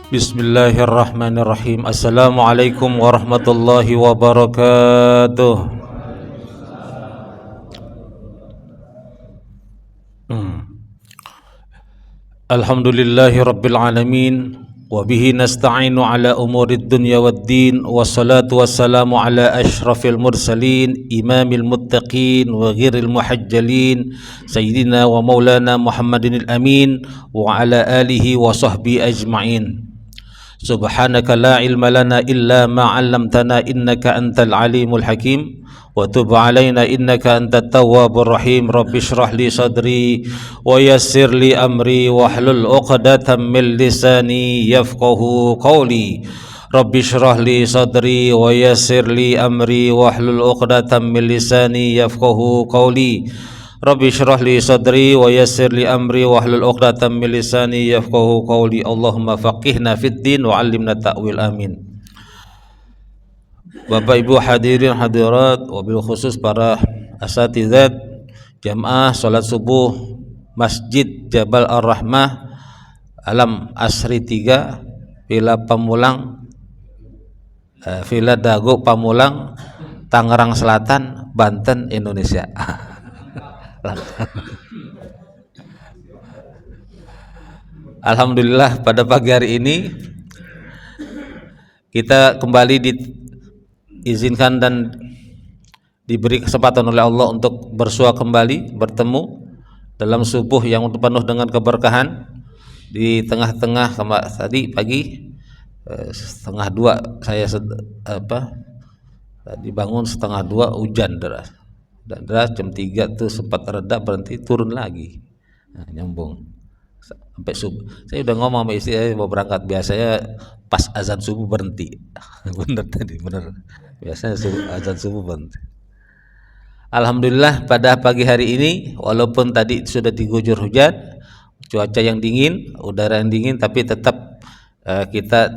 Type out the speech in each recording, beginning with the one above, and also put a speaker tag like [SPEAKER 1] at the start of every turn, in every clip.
[SPEAKER 1] Bismillahirrahmanirrahim. Assalamualaikum warahmatullahi wabarakatuh. Alhamdulillahi rabbil alamin. Wabihi nasta'inu ala umurid dunya waddin. Wassalatu wassalamu ala ashrafil mursalin, imamil muttaqin wa ghiril muhajjalin, sayyidina wa maulana Muhammadin al-amin wa ala alihi wa sahbihi ajma'in. Subhanaka la ilma lana illa ma 'allamtana innaka antal alimul hakim wa tub 'alaina innaka antat tawwabur rahim. Rabbi shrah li sadri wa yassir li amri wahlul 'uqdatam min lisani yafqahu qawli. Rabbi shrah li sadri wa yassir li amri wahlul 'uqdatam min lisani yafqahu qawli. Rabbi shrah li sadri wa yassir li amri wahlul 'uqdatam min lisani yafqahu qawli. Allahumma faqihna fid din wa 'allimna ta'wil, amin. Bapak Ibu hadirin hadirat, wabil khusus para asatidzat jamaah salat subuh Masjid Jabal Ar-Rahmah Alam Asri 3 Villa Pamulang, Villa Dago Pamulang, Tangerang Selatan, Banten, Indonesia. Alhamdulillah, pada pagi hari ini kita kembali diizinkan dan diberi kesempatan oleh Allah untuk bersua kembali, bertemu dalam subuh yang penuh dengan keberkahan. Di tengah-tengah tadi pagi 1:30 saya dibangun 1:30, hujan deras. Dan deras jam 3 tuh sempat reda, berhenti, turun lagi, nyambung sampai subuh. Saya udah ngomong sama istri saya mau berangkat, biasanya pas azan subuh berhenti. Bener tadi, bener, biasanya azan subuh berhenti. Alhamdulillah pada pagi hari ini walaupun tadi sudah diguyur hujan, cuaca yang dingin, udara yang dingin, tapi tetap kita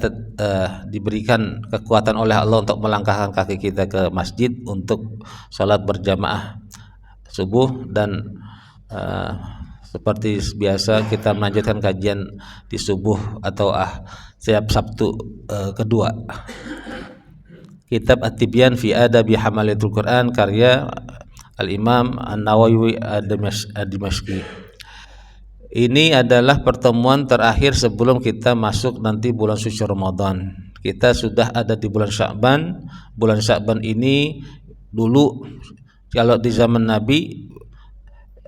[SPEAKER 1] diberikan kekuatan oleh Allah untuk melangkahkan kaki kita ke masjid untuk sholat berjamaah subuh. Dan seperti biasa kita melanjutkan kajian di subuh atau setiap Sabtu kedua kitab At-Tibyan fi Adabi Hamalatul Quran karya Al-Imam An-Nawawi Ad-Dimashqi. Ini adalah pertemuan terakhir sebelum kita masuk nanti bulan suci Ramadan. Kita sudah ada di bulan Sya'ban. Bulan Sya'ban ini dulu kalau di zaman Nabi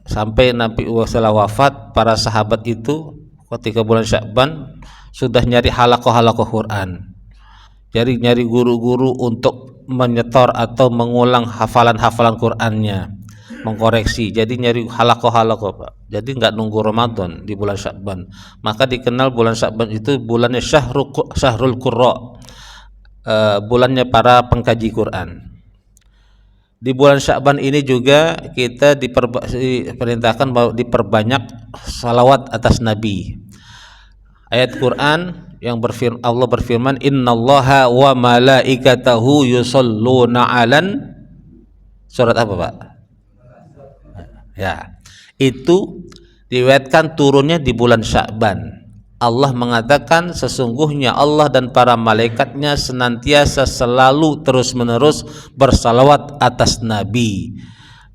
[SPEAKER 1] sampai Nabi setelah wafat, para sahabat itu ketika bulan Sya'ban sudah nyari halaqah Quran. Jadi nyari guru-guru untuk menyetor atau mengulang hafalan-hafalan Qur'annya, mengkoreksi. Jadi nyari halaqah Pak. Jadi nggak nunggu Ramadan di bulan Sya'ban. Maka dikenal bulan Sya'ban itu bulannya Syahrul Qurra, bulannya para pengkaji Quran. Di bulan Sya'ban ini juga kita diperintahkan bahwa diperbanyak salawat atas Nabi. Ayat Quran yang Allah berfirman, innallaha wa malaikatahu yusholluna 'alan, surat apa Pak? Ya, itu diriwayatkan turunnya di bulan Sya'ban. Allah mengatakan sesungguhnya Allah dan para malaikatnya senantiasa selalu terus-menerus bersalawat atas Nabi.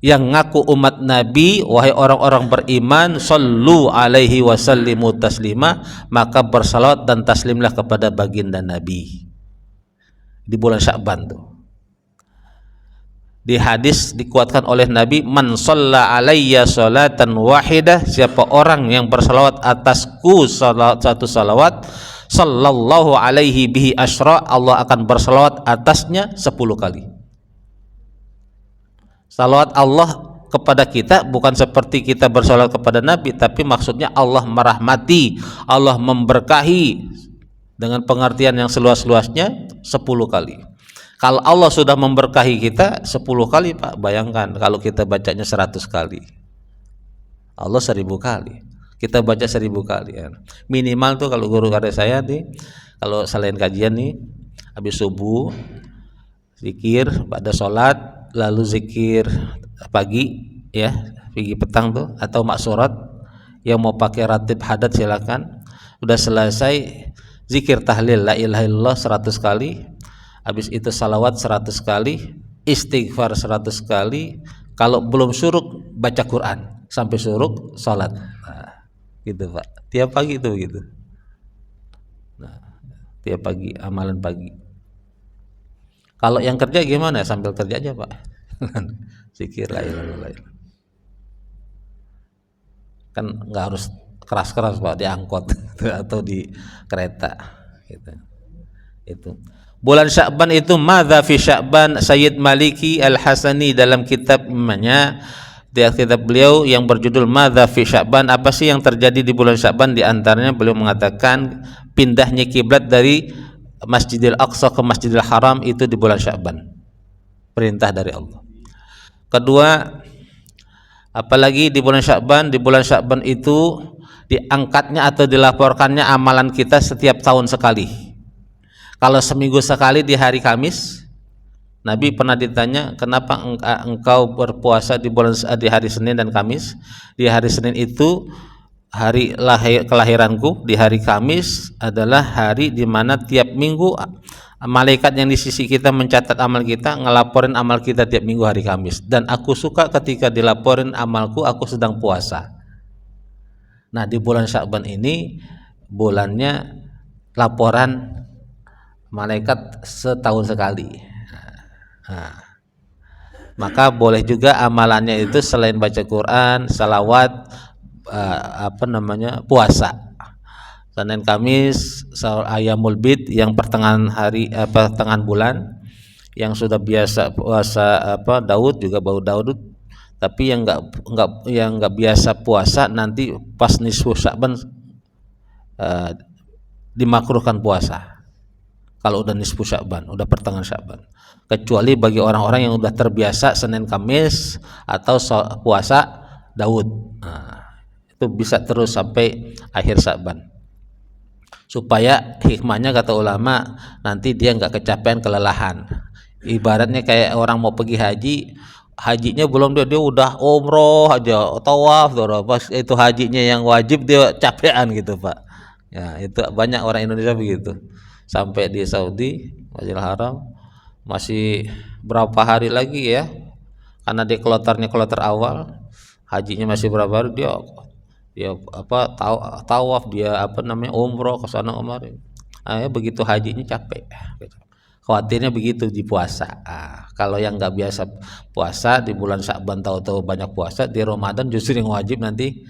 [SPEAKER 1] Yang ngaku umat Nabi, wahai orang-orang beriman, sallu alaihi wasallimu taslima, maka bersalawat dan taslimlah kepada baginda Nabi. Di bulan Sya'ban tuh. Di hadis dikuatkan oleh Nabi, man shalla alayya salatan wahidah, siapa orang yang bersalawat atasku satu salawat, sallallahu alaihi bihi asyra, Allah akan bersalawat atasnya 10 kali. Salawat Allah kepada kita bukan seperti kita bersalawat kepada Nabi, tapi maksudnya Allah merahmati, Allah memberkahi dengan pengertian yang seluas-luasnya 10 kali. Kalau Allah sudah memberkahi kita 10 kali Pak, bayangkan kalau kita bacanya 100 kali. Allah 1000 kali, kita baca 1000 kali ya. Minimal tuh kalau guru ada saya nih, kalau selain kajian nih, habis subuh zikir pada sholat, lalu zikir pagi ya, pagi petang tuh, atau maksurat. Yang mau pakai ratib hadat silakan. Udah selesai zikir tahlil la ilaha illallah 100 kali, habis itu salawat 100 kali, istighfar 100 kali, kalau belum syuruk baca Quran sampai syuruk salat. Nah, gitu Pak. Tiap pagi itu begitu. Nah, tiap pagi amalan pagi. Kalau yang kerja gimana? Sambil kerja aja Pak. Zikir la ilaha illallah. Kan nggak harus keras-keras Pak di angkot atau di kereta gitu. Itu. Bulan Sya'ban itu madza fi Sya'ban Sayyid Maliki Al-Hasani dalam kitabnya, di kitab beliau yang berjudul Madza fi Sya'ban, apa sih yang terjadi di bulan Sya'ban, di antaranya beliau mengatakan pindahnya kiblat dari Masjidil Aqsa ke Masjidil Haram itu di bulan Sya'ban. Perintah dari Allah. Kedua, apalagi di bulan Sya'ban, di bulan Sya'ban itu diangkatnya atau dilaporkannya amalan kita setiap tahun sekali. Kalau seminggu sekali di hari Kamis, Nabi pernah ditanya, kenapa engkau berpuasa di hari Senin dan Kamis? Di hari Senin itu hari kelahiranku, di hari Kamis adalah hari di mana tiap minggu malaikat yang di sisi kita mencatat amal kita, ngelaporin amal kita tiap minggu hari Kamis. Dan aku suka ketika dilaporin amalku aku sedang puasa. Nah, di bulan Sya'ban ini bulannya laporan malaikat setahun sekali. Nah, maka boleh juga amalannya itu selain baca Quran, salawat, puasa. Senin Kamis, Ayamul Bid yang pertengahan hari, pertengahan bulan, yang sudah biasa puasa Daud juga bau Daud, tapi yang nggak biasa puasa nanti pas nisfu Sya'ban dimakruhkan puasa. Kalau udah nisfu Sya'ban, udah pertengahan Sya'ban. Kecuali bagi orang-orang yang udah terbiasa Senin Kamis atau puasa Daud. Nah, itu bisa terus sampai akhir Sya'ban. Supaya hikmahnya kata ulama, nanti dia nggak kecapean, kelelahan. Ibaratnya kayak orang mau pergi haji, hajinya belum dia udah umroh aja, tawaf, pas itu hajinya yang wajib dia capean gitu Pak. Ya, itu banyak orang Indonesia begitu. Sampai di Saudi, Masjidil Haram, masih berapa hari lagi ya? Karena dia kloter awal, hajinya masih berapa hari, dia tawaf, dia umroh ke sana kemarin. Begitu hajinya capek. Khawatirnya begitu di puasa. Kalau yang nggak biasa puasa di bulan Sya'ban tahu-tahu banyak puasa, di Ramadan justru yang wajib nanti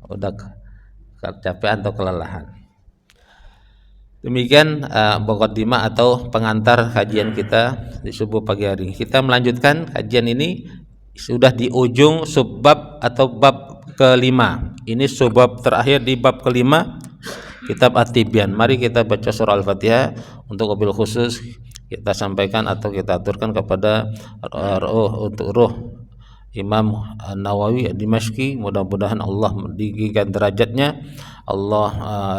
[SPEAKER 1] udah kecapean atau kelelahan. Demikian muqaddimah atau pengantar kajian kita di subuh pagi hari. Kita melanjutkan kajian ini sudah di ujung subbab atau bab kelima. Ini subbab terakhir di bab kelima kitab At-Tibyan. Mari kita baca surah Al-Fatihah. Untuk wabil khusus kita sampaikan atau kita aturkan kepada untuk ruh Imam Nawawi Dimashqi, mudah-mudahan Allah meninggikan derajatnya, Allah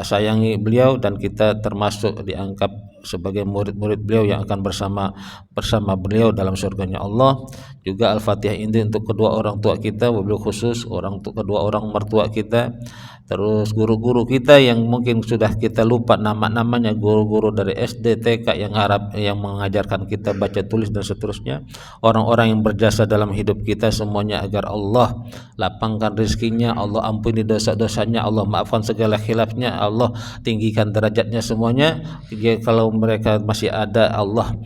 [SPEAKER 1] sayangi beliau, dan kita termasuk dianggap sebagai murid-murid beliau yang akan bersama beliau dalam surganya Allah. Juga Al-Fatihah ini untuk kedua orang tua kita, wabil khusus kedua orang mertua kita, terus guru-guru kita yang mungkin sudah kita lupa nama-namanya, guru-guru dari SD, TK yang mengajarkan kita baca tulis dan seterusnya, orang-orang yang berjasa dalam hidup kita semuanya, agar Allah lapangkan rezekinya, Allah ampuni dosa-dosanya, Allah maafkan segala khilafnya, Allah tinggikan derajatnya semuanya. Kalau mereka masih ada, Allah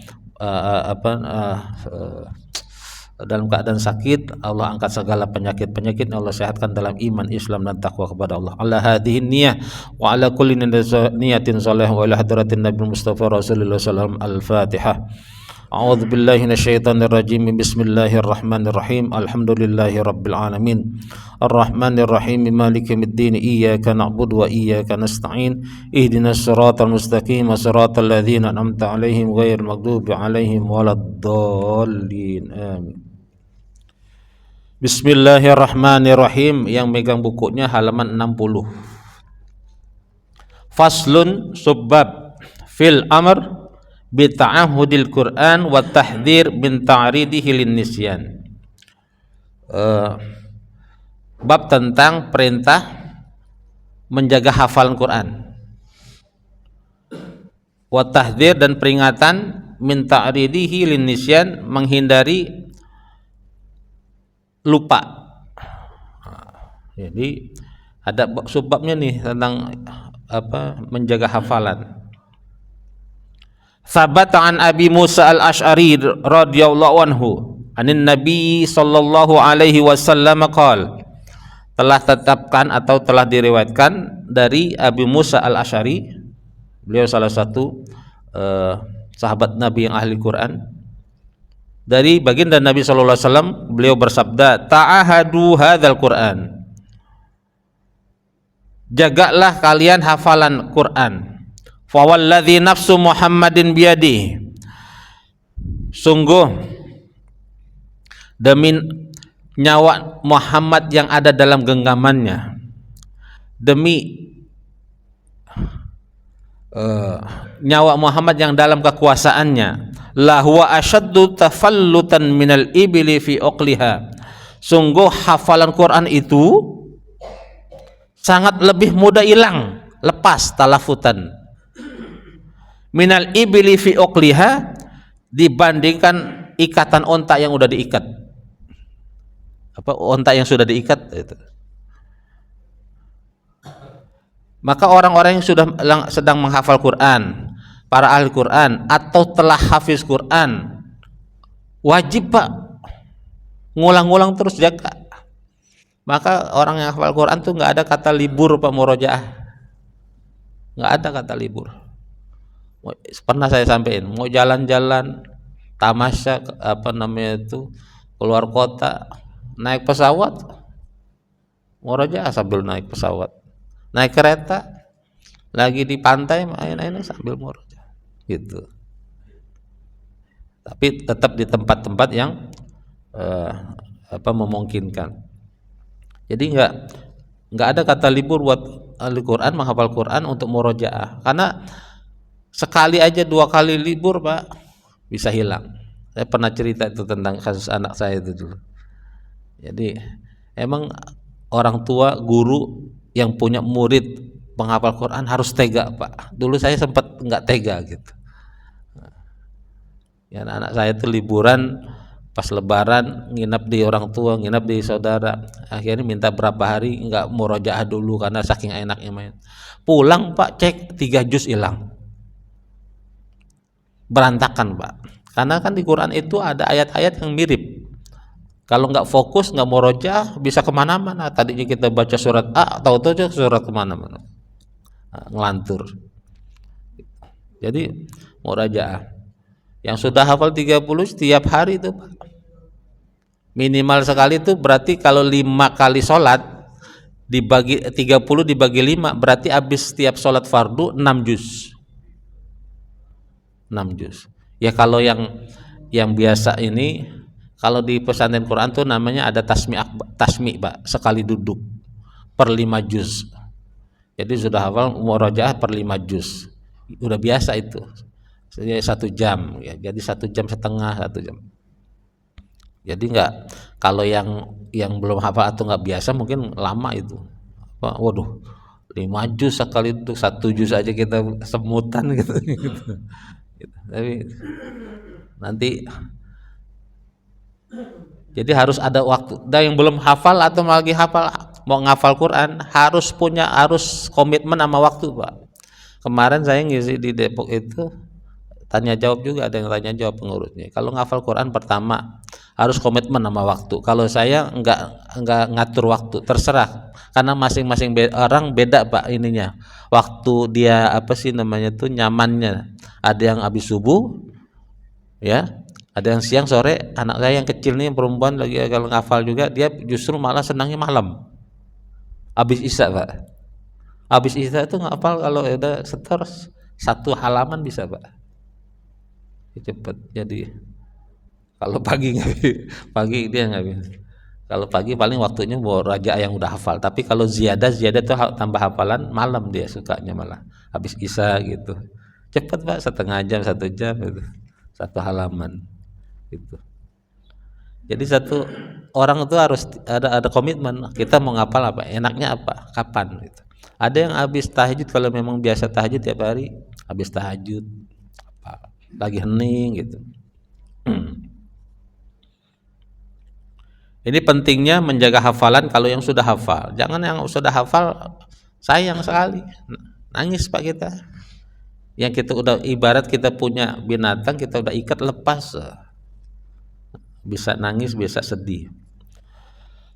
[SPEAKER 1] dalam keadaan sakit, Allah angkat segala penyakit-penyakit, Allah sehatkan dalam iman, Islam dan takwa kepada Allah. Ala hadhihi niyyah wa ala kulli niyatin salih wa ila hadratin Nabi Mustafa Rasulullah sallallahu alaihi wasallam. Al-Fatihah. A'udzu billahi minasyaitonir rajim. Bismillahirrahmanirrahim. Alhamdulillahi rabbil alamin. Arrahmanir rahim. Maliki yaumiddin. Iyyaka na'budu wa iyyaka nasta'in. Ihdinas siratal mustaqim. Siratal ladzina an'amta 'alaihim ghairil maghdubi 'alaihim waladdallin. Amin. Bismillahirrahmanirrahim. Yang megang bukunya halaman 60. Faslun subbab fil amr bi ta'ahudil Quran wa tahdhir min ta'ridihi lin nisyan. Bab tentang perintah menjaga hafalan Quran wa tahdzir dan peringatan min ta'ridihi lin nisyan, menghindari lupa. Jadi ada subbabnya nih tentang menjaga hafalan. Sabata an Abi Musa al-Asy'ari radhiyallahu anhu anin Nabi sallallahu alaihi wasallam qala, telah tetapkan atau telah diriwayatkan dari Abi Musa al-Asy'ari, beliau salah satu sahabat Nabi yang ahli Quran, dari baginda Nabi sallallahu alaihi wasallam, beliau bersabda, ta'ahadu hadzal Quran, jagalah kalian hafalan Quran. Fa walladzi nafsu Muhammadin biyadihi, sungguh demi nyawa Muhammad yang ada dalam genggamannya, demi nyawa Muhammad yang dalam kekuasaannya, la huwa asyaddu tafallutan minal ibli fi uqliha, sungguh hafalan Quran itu sangat lebih mudah hilang, lepas, talafutan, minal ibli fi uqliha, dibandingkan ikatan onta yang udah diikat. Onta yang sudah diikat itu. Maka orang-orang yang sudah sedang menghafal Quran, para ahli Quran atau telah hafiz Quran, wajib Pak ngulang-ngulang terus, jaga. Maka orang yang hafal Quran tuh nggak ada kata libur Pak murojaah, nggak ada kata libur. Pernah saya sampaikan, mau jalan-jalan tamasya keluar kota, naik pesawat murojaah sambil naik pesawat, naik kereta lagi di pantai main-main sambil murojaah gitu. Tapi tetap di tempat-tempat yang memungkinkan. Jadi nggak ada kata libur buat ahli Quran menghafal Quran untuk murojaah, karena sekali aja, 2 kali libur Pak bisa hilang. Saya pernah cerita itu tentang kasus anak saya itu dulu. Jadi emang orang tua, guru yang punya murid penghafal Quran harus tega Pak. Dulu saya sempat nggak tega gitu. Ya, anak saya itu liburan pas lebaran nginap di orang tua, nginap di saudara. Akhirnya minta berapa hari nggak murojaah dulu karena saking enaknya main. Pulang Pak, cek 3 juz hilang. Berantakan Pak, karena kan di Quran itu ada ayat-ayat yang mirip. Kalau nggak fokus, nggak murojaah, bisa kemana-mana. Tadinya kita baca surat A, tahu-tahu surat kemana-mana, ngelantur. Jadi murojaah yang sudah hafal 30 setiap hari itu Pak, minimal sekali itu berarti kalau 5 kali sholat dibagi 30 dibagi 5 berarti habis setiap sholat fardu 6 juz. 6 juz. Ya kalau yang biasa ini, kalau di pesantren Quran tuh namanya ada tasmi Pak, sekali duduk per 5 juz. Jadi sudah hafal murojaah per 5 juz. Udah biasa itu. Jadi 1 jam ya. Jadi 1 jam setengah, 1 jam. Jadi enggak, kalau yang belum hafal atau enggak biasa mungkin lama itu. Waduh, 5 juz sekali itu, 1 juz aja kita semutan gitu. Tapi nanti jadi harus ada waktu. Dan yang belum hafal atau lagi hafal mau ngafal Quran harus komitmen sama waktu Pak. Kemarin saya ngisi di Depok itu tanya jawab juga, ada yang tanya jawab pengurusnya. Kalau ngafal Quran pertama harus komitmen sama waktu. Kalau saya enggak ngatur waktu, terserah. Karena masing-masing orang beda Pak ininya. Waktu dia nyamannya. Ada yang habis subuh ya, ada yang siang sore. Anak saya yang kecil nih, yang perempuan lagi kalau ngafal juga, dia justru malah senangnya malam. Habis Isya Pak. Habis Isya itu ngafal kalau udah setor 1 halaman bisa Pak. Cepet. Jadi kalau pagi dia nggak bisa. Kalau pagi paling waktunya murojaah yang udah hafal. Tapi kalau ziyadah itu tambah hafalan malam, dia sukanya malah habis Isya gitu. Cepet Pak, setengah jam, 1 jam gitu. 1 halaman gitu. Jadi orang itu harus ada komitmen. Kita mau ngapal apa? Enaknya apa? Kapan gitu. Ada yang habis tahajud, kalau memang biasa tahajud tiap hari, habis tahajud lagi hening gitu. Ini pentingnya menjaga hafalan kalau yang sudah hafal. Jangan yang sudah hafal, sayang sekali. Nangis Pak kita. Yang kita udah ibarat kita punya binatang, kita udah ikat lepas. Bisa nangis, bisa sedih.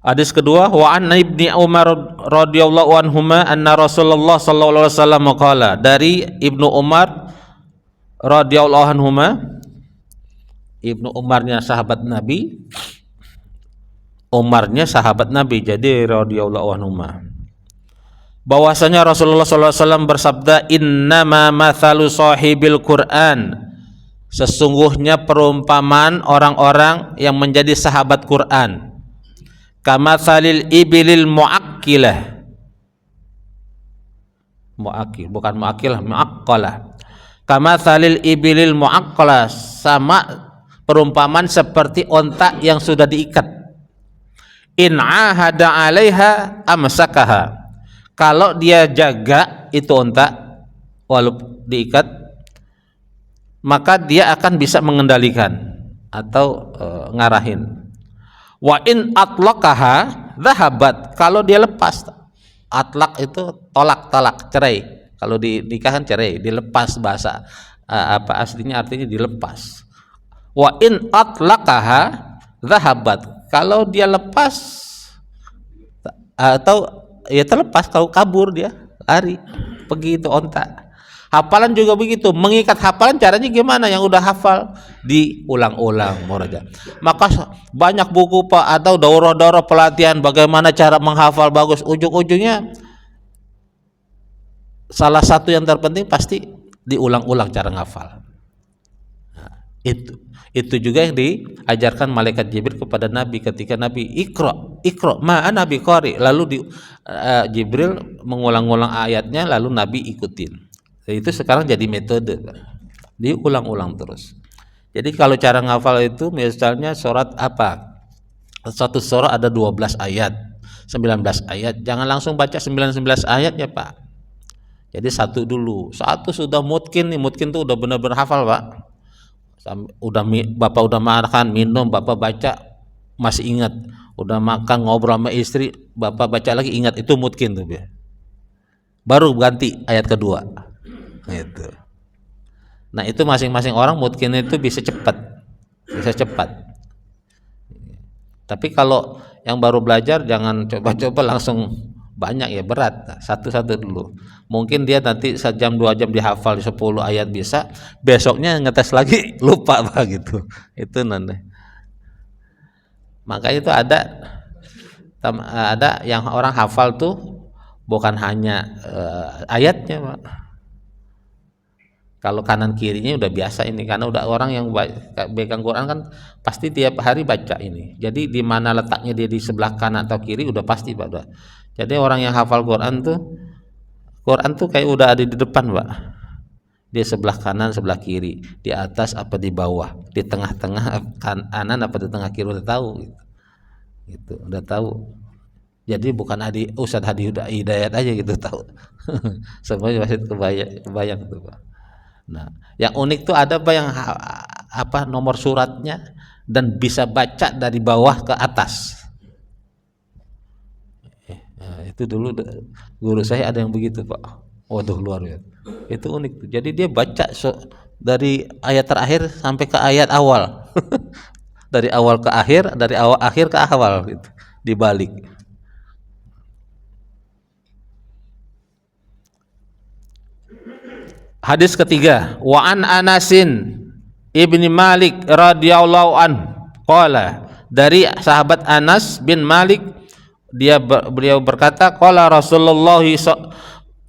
[SPEAKER 1] Hadis kedua, wa an Ibni Umar radhiyallahu anhuma anna Rasulullah sallallahu alaihi wasallam qala, dari Ibnu Umar radhiyallahu anhuma, Ibnu Umarnya sahabat Nabi, Umarnya sahabat Nabi, jadi radhiyallahu anhuma, bahwasanya Rasulullah sallallahu alaihi wasallam bersabda, innama mathalu sahibil Quran, sesungguhnya perumpamaan orang-orang yang menjadi sahabat Quran, kamatsalil ibilil muakkilah, muakkil bukan muakkilah, muakkalah, kamatsalil ibilil muakkalah, sama perumpamaan seperti onta yang sudah diikat, in ahada 'alaiha amsakaha, kalau dia jaga itu onta walaupun diikat, maka dia akan bisa mengendalikan atau ngarahin. Wa in atlaqaha dhahabat, kalau dia lepas, atlak itu tolak, talak, cerai. Kalau di nikahan cerai, dilepas, bahasa apa aslinya artinya dilepas. Wa in atlaqaha dhahabat, kalau dia lepas atau ya terlepas, kalau kabur dia lari, pergi itu onta. Hafalan juga begitu, mengikat hafalan caranya gimana? Yang udah hafal diulang-ulang muraja. Maka banyak buku Pak, atau daurah-daurah pelatihan bagaimana cara menghafal bagus, ujung-ujungnya salah satu yang terpenting pasti diulang-ulang cara menghafal. Nah, itu juga yang diajarkan malaikat Jibril kepada Nabi ketika Nabi Iqra ma ana biqari, lalu Jibril mengulang-ulang ayatnya, lalu Nabi ikutin. Itu sekarang jadi metode, diulang-ulang terus. Jadi kalau cara ngafal itu misalnya surat apa, satu surat ada 12 ayat, 19 ayat, jangan langsung baca 19 ayat ya Pak. Jadi satu dulu, satu sudah mungkin nih, mungkin tuh udah benar-benar hafal Pak. Bapak udah makan minum, Bapak baca masih ingat, udah makan ngobrol sama istri, Bapak baca lagi ingat, itu mungkin tuh ya. Baru ganti ayat kedua. Itu. Nah itu masing-masing orang mungkin itu bisa cepat. Tapi kalau yang baru belajar jangan coba-coba langsung banyak ya, berat. Satu-satu dulu. Mungkin dia nanti 1 jam 2 jam dihafal 10 ayat bisa, besoknya ngetes lagi lupa Pak gitu. Itu nanti. Maka itu ada yang orang hafal tuh bukan hanya ayatnya Pak. Kalau kanan kirinya udah biasa ini, karena udah orang yang pegang Quran kan pasti tiap hari baca ini. Jadi di mana letaknya dia, di sebelah kanan atau kiri udah pasti Pak. Jadi orang yang hafal Quran tuh kayak udah ada di depan Pak. Dia sebelah kanan, sebelah kiri, di atas apa di bawah, di tengah-tengah kanan apa di tengah kiri, udah tahu gitu. Gitu, udah tahu. Jadi bukan Ustadz Hadi Hidayat aja gitu tahu. Semuanya pasti kebayang tuh Pak. Nah, yang unik tuh ada Pak yang nomor suratnya dan bisa baca dari bawah ke atas. Nah, itu dulu guru saya ada yang begitu Pak. Waduh luar biasa. Itu unik tuh. Jadi dia baca dari ayat terakhir sampai ke ayat awal. Dari awal ke akhir, dari awal akhir ke awal gitu. Dibalik. Hadis ketiga, wa an Anasin ibni Malik radhiyallahu anhu qala, dari sahabat Anas bin Malik, beliau berkata, qala Rasulullah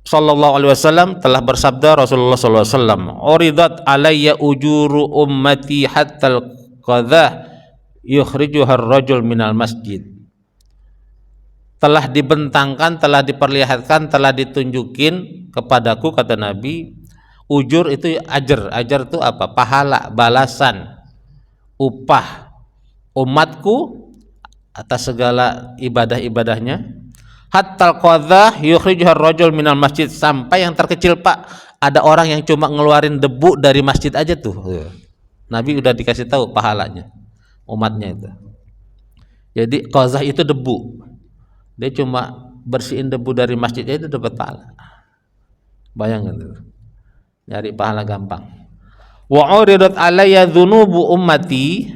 [SPEAKER 1] sallallahu alaihi wasallam, telah bersabda Rasulullah sallallahu alaihi wasallam, uridat alayya ujuru ummati hatta al-qadah yukhrijuhar rajul minal masjid. Telah dibentangkan, telah diperlihatkan, telah ditunjukin kepadaku, kata Nabi, ujur itu ajar itu apa? Pahala, balasan, upah umatku atas segala ibadah-ibadahnya, hatta al-qadha yukhrijuhar rajul minal masjid, sampai yang terkecil Pak, ada orang yang cuma ngeluarin debu dari masjid aja tuh. Nabi udah dikasih tahu pahalanya umatnya itu. Jadi qadha itu debu. Dia cuma bersihin debu dari masjid itu dapat pahala. Bayangkan itu. Nyari pahala gampang. Wa uridat alayya dzunubu ummati,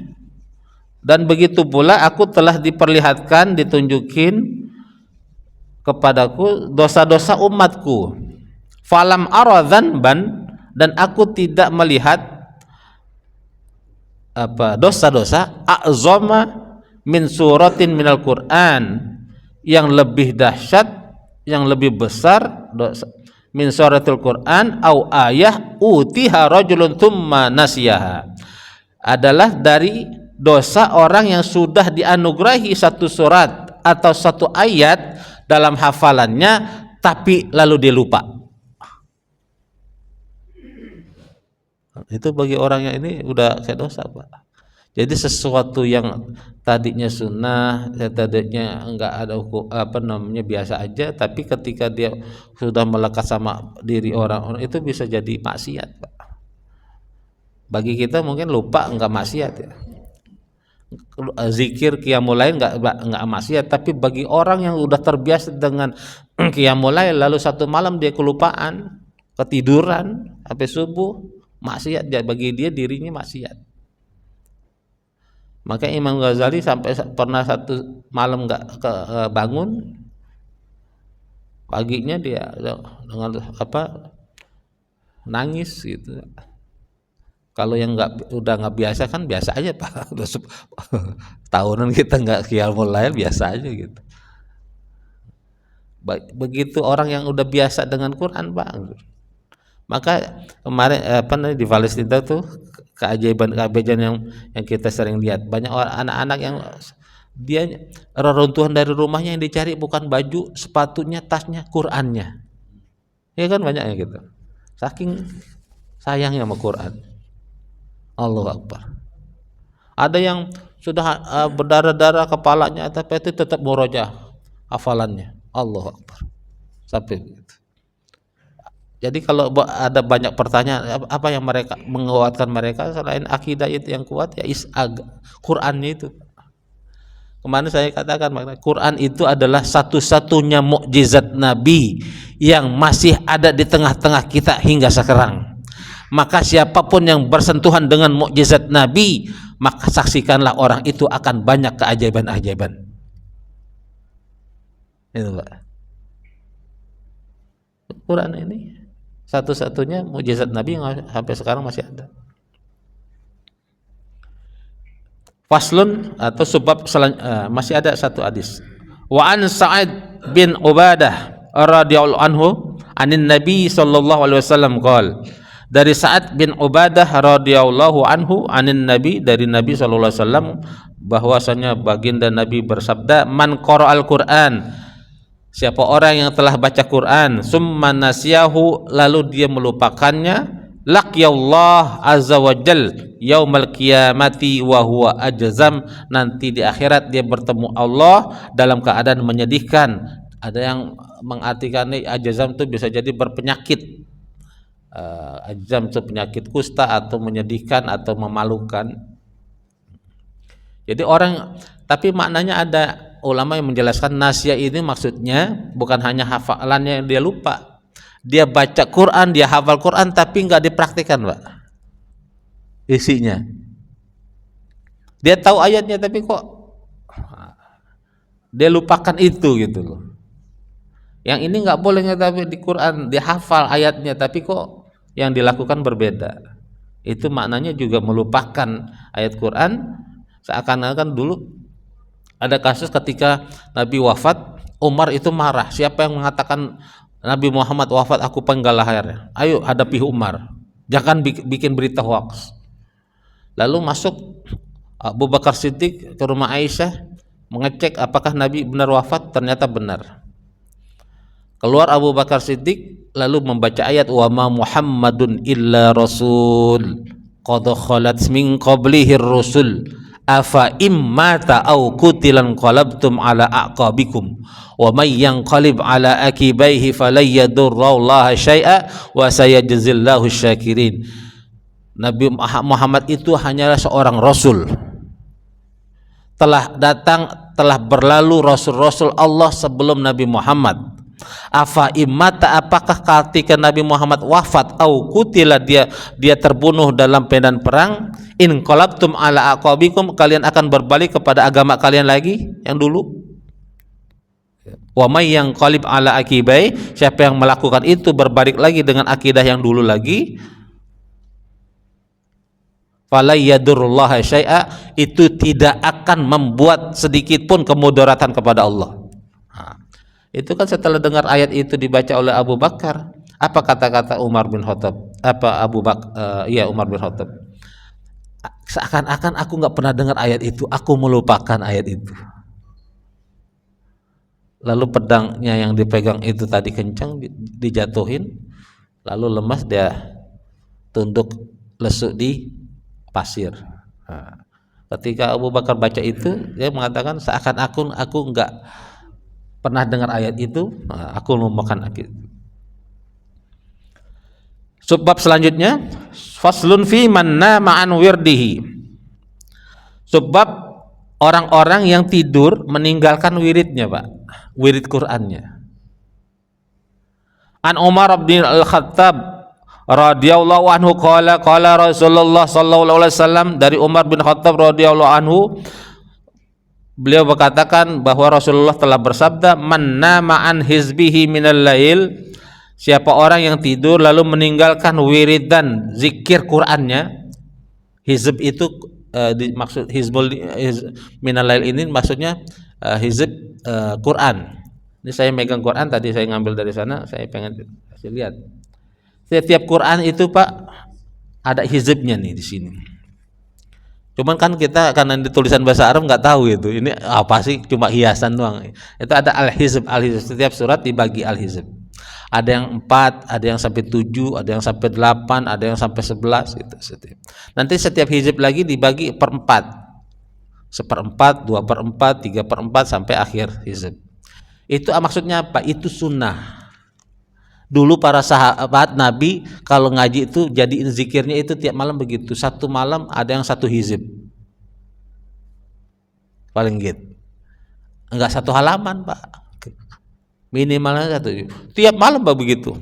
[SPEAKER 1] dan begitu pula aku telah diperlihatkan, ditunjukin kepadaku dosa-dosa umatku. Falam ara dzanban, dan aku tidak melihat dosa-dosa a'zama min suratin minal Qur'an, yang lebih dahsyat, yang lebih besar dosa min suratul Qur'an au ayah utiha rajulun thumma nasiyaha, adalah dari dosa orang yang sudah dianugerahi satu surat atau satu ayat dalam hafalannya tapi lalu dia lupa. Itu bagi orang yang ini udah kayak dosa Pak. Jadi sesuatu yang tadinya sunnah, tadinya enggak ada hukum, biasa aja, tapi ketika dia sudah melekat sama diri orang-orang itu bisa jadi maksiat Pak. Bagi kita mungkin lupa enggak maksiat ya, zikir qiyamul lail enggak maksiat, tapi bagi orang yang udah terbiasa dengan qiyamul lail lalu satu malam dia kelupaan, ketiduran sampai subuh, maksiat, bagi dia dirinya maksiat. Maka Imam Ghazali sampai pernah satu malam nggak bangun, paginya dia dengan nangis gitu. Kalau yang udah nggak biasa kan biasa aja Pak. Tahunan kita nggak qiyamul lail biasa aja gitu. Begitu orang yang udah biasa dengan Quran Pak. Maka kemarin di Palestina tuh keajaiban yang kita sering lihat, banyak anak-anak yang dia reruntuhan dari rumahnya yang dicari bukan baju, sepatunya, tasnya, Qur'annya. Ya kan banyak yang gitu. Saking sayangnya sama Quran. Allahu Akbar. Ada yang sudah berdarah-darah kepalanya tapi itu tetap murojaah hafalannya. Allahu Akbar. Sampai begitu. Jadi kalau ada banyak pertanyaan apa yang mereka menguatkan mereka selain akidah itu yang kuat ya Qur'annya itu. Kemarin saya katakan Quran itu adalah satu-satunya mukjizat Nabi yang masih ada di tengah-tengah kita hingga sekarang. Maka siapapun yang bersentuhan dengan mukjizat Nabi, maka saksikanlah orang itu akan banyak keajaiban-ajaiban. Itu Pak. Quran ini satu-satunya mukjizat Nabi yang sampai sekarang masih ada. Faslun atau sebab masih ada satu hadis. Wa an Sa'id bin Ubadah radhiyallahu anhu anin Nabi sallallahu alaihi wasallam qol. Dari Sa'ad bin Ubadah radhiyallahu anhu anin Nabi, dari Nabi sallallahu alaihi wasallam bahwasanya baginda Nabi bersabda, man qara'al Qur'an, siapa orang yang telah baca Quran summa nasiyahu, lalu dia melupakannya, laqiyallah azza wa jal yaumal qiyamati wa huwa ajzam, nanti di akhirat dia bertemu Allah dalam keadaan menyedihkan. Ada yang mengartikan ajzam itu bisa jadi berpenyakit. Ajzam itu penyakit kusta atau menyedihkan atau memalukan. Jadi orang, tapi maknanya ada ulama yang menjelaskan nasya ini maksudnya bukan hanya hafalannya yang dia lupa, dia baca Quran, dia hafal Quran tapi nggak dipraktikkan Pak isinya. Dia tahu ayatnya tapi kok dia lupakan itu gitu loh. Yang ini nggak boleh, tapi di Quran dia hafal ayatnya tapi kok yang dilakukan berbeda. Itu maknanya juga melupakan ayat Quran. Seakan-akan dulu ada kasus ketika Nabi wafat, Umar itu marah. Siapa yang mengatakan Nabi Muhammad wafat, aku penggal lehernya. Ayo hadapi Umar, jangan bikin berita hoax. Lalu masuk Abu Bakar Siddiq ke rumah Aisyah, mengecek apakah Nabi benar wafat. Ternyata benar. Keluar Abu Bakar Siddiq lalu membaca ayat wa ma Muhammadun illa rasul qad khalat min qablihir rusul afa immata au qutilan qalabtum ala aqabikum wa may yanqalib ala akibaihi falayyadurrallaha syai'a wa sayajzillahu syakirin. Nabi Muhammad itu hanyalah seorang rasul. Telah berlalu rasul-rasul Allah sebelum Nabi Muhammad. Afa imata, apakah ketika Nabi Muhammad wafat, au kutila, dia terbunuh dalam medan perang, in qalabtum ala aqabikum, kalian akan berbalik kepada agama kalian lagi yang dulu. Wa may yanqalib ala akibai, siapa yang melakukan itu berbalik lagi dengan akidah yang dulu lagi, fala yadurrullaha syai'a, itu tidak akan membuat sedikit pun kemudaratan kepada Allah. Itu kan setelah dengar ayat itu dibaca oleh Abu Bakar, apa kata-kata Umar bin Khattab? Umar bin Khattab, seakan-akan aku nggak pernah dengar ayat itu, aku melupakan ayat itu. Lalu pedangnya yang dipegang itu tadi kencang, dijatuhin, lalu lemas, dia tunduk lesuk di pasir. Ketika Abu Bakar baca itu, dia mengatakan seakan-akan aku nggak pernah dengar ayat itu, aku melupakan ayat itu. Subbab selanjutnya, faslun fi man nama an wirdihi. Subbab orang-orang yang tidur meninggalkan wiridnya, Pak, wirid Qur'annya. An Umar bin Al-Khattab radhiyallahu anhu qala Rasulullah sallallahu alaihi wasallam, dari Umar bin Khattab radhiyallahu anhu, beliau berkatakan bahwa Rasulullah telah bersabda, man nama an hizbihi minal lail, siapa orang yang tidur lalu meninggalkan wirid dan zikir Qur'annya. Hizb itu dimaksud minal lail ini maksudnya hizb Qur'an. Ini saya megang Qur'an, tadi saya ngambil dari sana, saya pengen kasih lihat. Setiap Qur'an itu, Pak, ada hizbnya nih di sini. Cuman kan kita karena di tulisan bahasa Arab nggak tahu itu ini apa sih, cuma hiasan doang. Itu ada al-hizb, setiap surat dibagi al-hizb. Ada yang 4, ada yang sampai 7, ada yang sampai 8, ada yang sampai 11 gitu setiap. Nanti setiap hizb lagi dibagi per 4. 1/4, 2/4, 3/4 sampai akhir hizb. Itu maksudnya apa? Itu sunnah. Dulu para sahabat Nabi kalau ngaji itu jadiin zikirnya itu tiap malam begitu. Satu malam ada yang 1 hizib. Paling gitu. Enggak 1 halaman, Pak. Minimalnya 1. Tiap malam Pak begitu.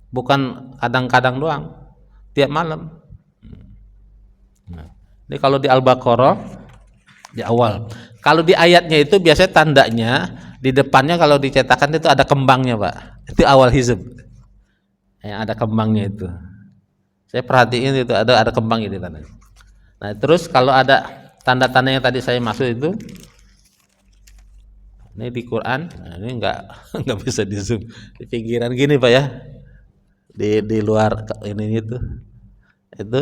[SPEAKER 1] Bukan kadang-kadang doang. Tiap malam. Nah, ini kalau di Al-Baqarah di awal. Kalau di ayatnya itu biasanya tandanya di depannya kalau dicetakan itu ada kembangnya, Pak. Itu awal hizb. Yang ada kembangnya itu. Saya perhatiin itu ada kembang itu tandanya. Nah, terus kalau ada tanda-tanda yang tadi saya maksud itu, ini di Quran, nah ini enggak bisa di zoom. Di pinggiran gini, Pak, ya. Di luar ini itu. Itu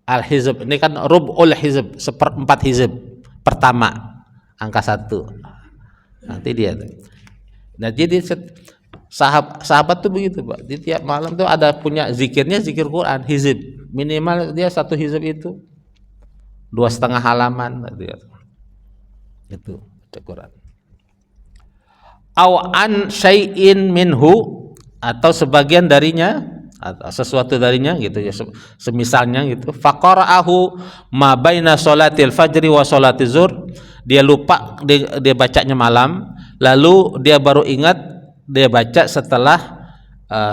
[SPEAKER 1] al-hizb. Ini kan rub'ul hizb, 1/4 hizb pertama, angka 1. Nanti dia. Nah, jadi sahabat tuh begitu, Pak. Di tiap malam tuh ada punya zikirnya, zikir Quran, hizib. Minimal dia 1 hizib itu 2,5 halaman dia. Itu Quran. Aw an syai'in minhu, atau sebagian darinya, atau sesuatu darinya gitu ya, semisalnya gitu. Faqara'ahu ma baina sholatil fajri wa sholatiz zuhur, dia lupa, dia bacanya malam, lalu dia baru ingat dia baca setelah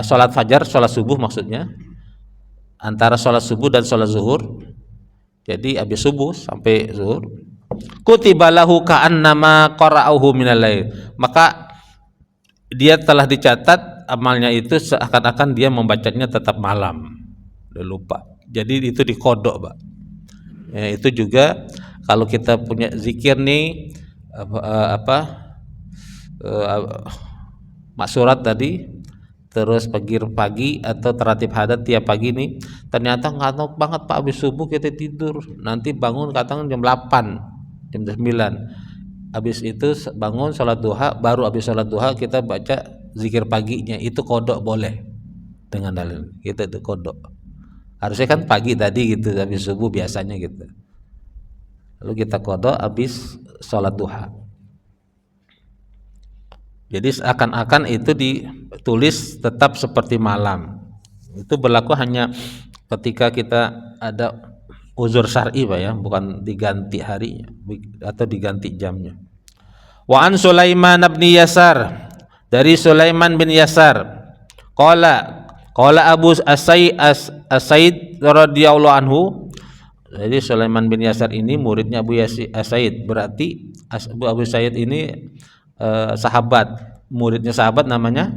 [SPEAKER 1] sholat fajar, sholat subuh maksudnya, antara sholat subuh dan sholat zuhur. Jadi habis subuh sampai zuhur, kutiba lahu ka'annama qara'ahu minal lail, maka dia telah dicatat amalnya itu seakan-akan dia membacanya tetap malam. Dia lupa. Jadi itu dikodok, Pak. Ya, itu juga kalau kita punya zikir nih maksurat tadi, terus pagi atau teratib hadat tiap pagi nih, ternyata ngantuk banget, Pak, habis subuh kita tidur, nanti bangun kadang jam 8, jam 9. Habis itu bangun sholat duha, baru habis sholat duha kita baca zikir paginya, itu kodok boleh dengan dalil kita, itu kodok. Harusnya kan pagi tadi gitu, habis subuh biasanya gitu. Lalu kita qada habis sholat duha. Jadi seakan-akan itu ditulis tetap seperti malam. Itu berlaku hanya ketika kita ada uzur syar'i Pak ya, bukan diganti harinya atau diganti jamnya. Wa an Sulaiman bin Yasar, dari Sulaiman bin Yasar, qala Abu As-Said radhiyallahu anhu. Jadi Sulaiman bin Yasar ini muridnya Abu As-Said, berarti Abu Said ini sahabat, muridnya sahabat namanya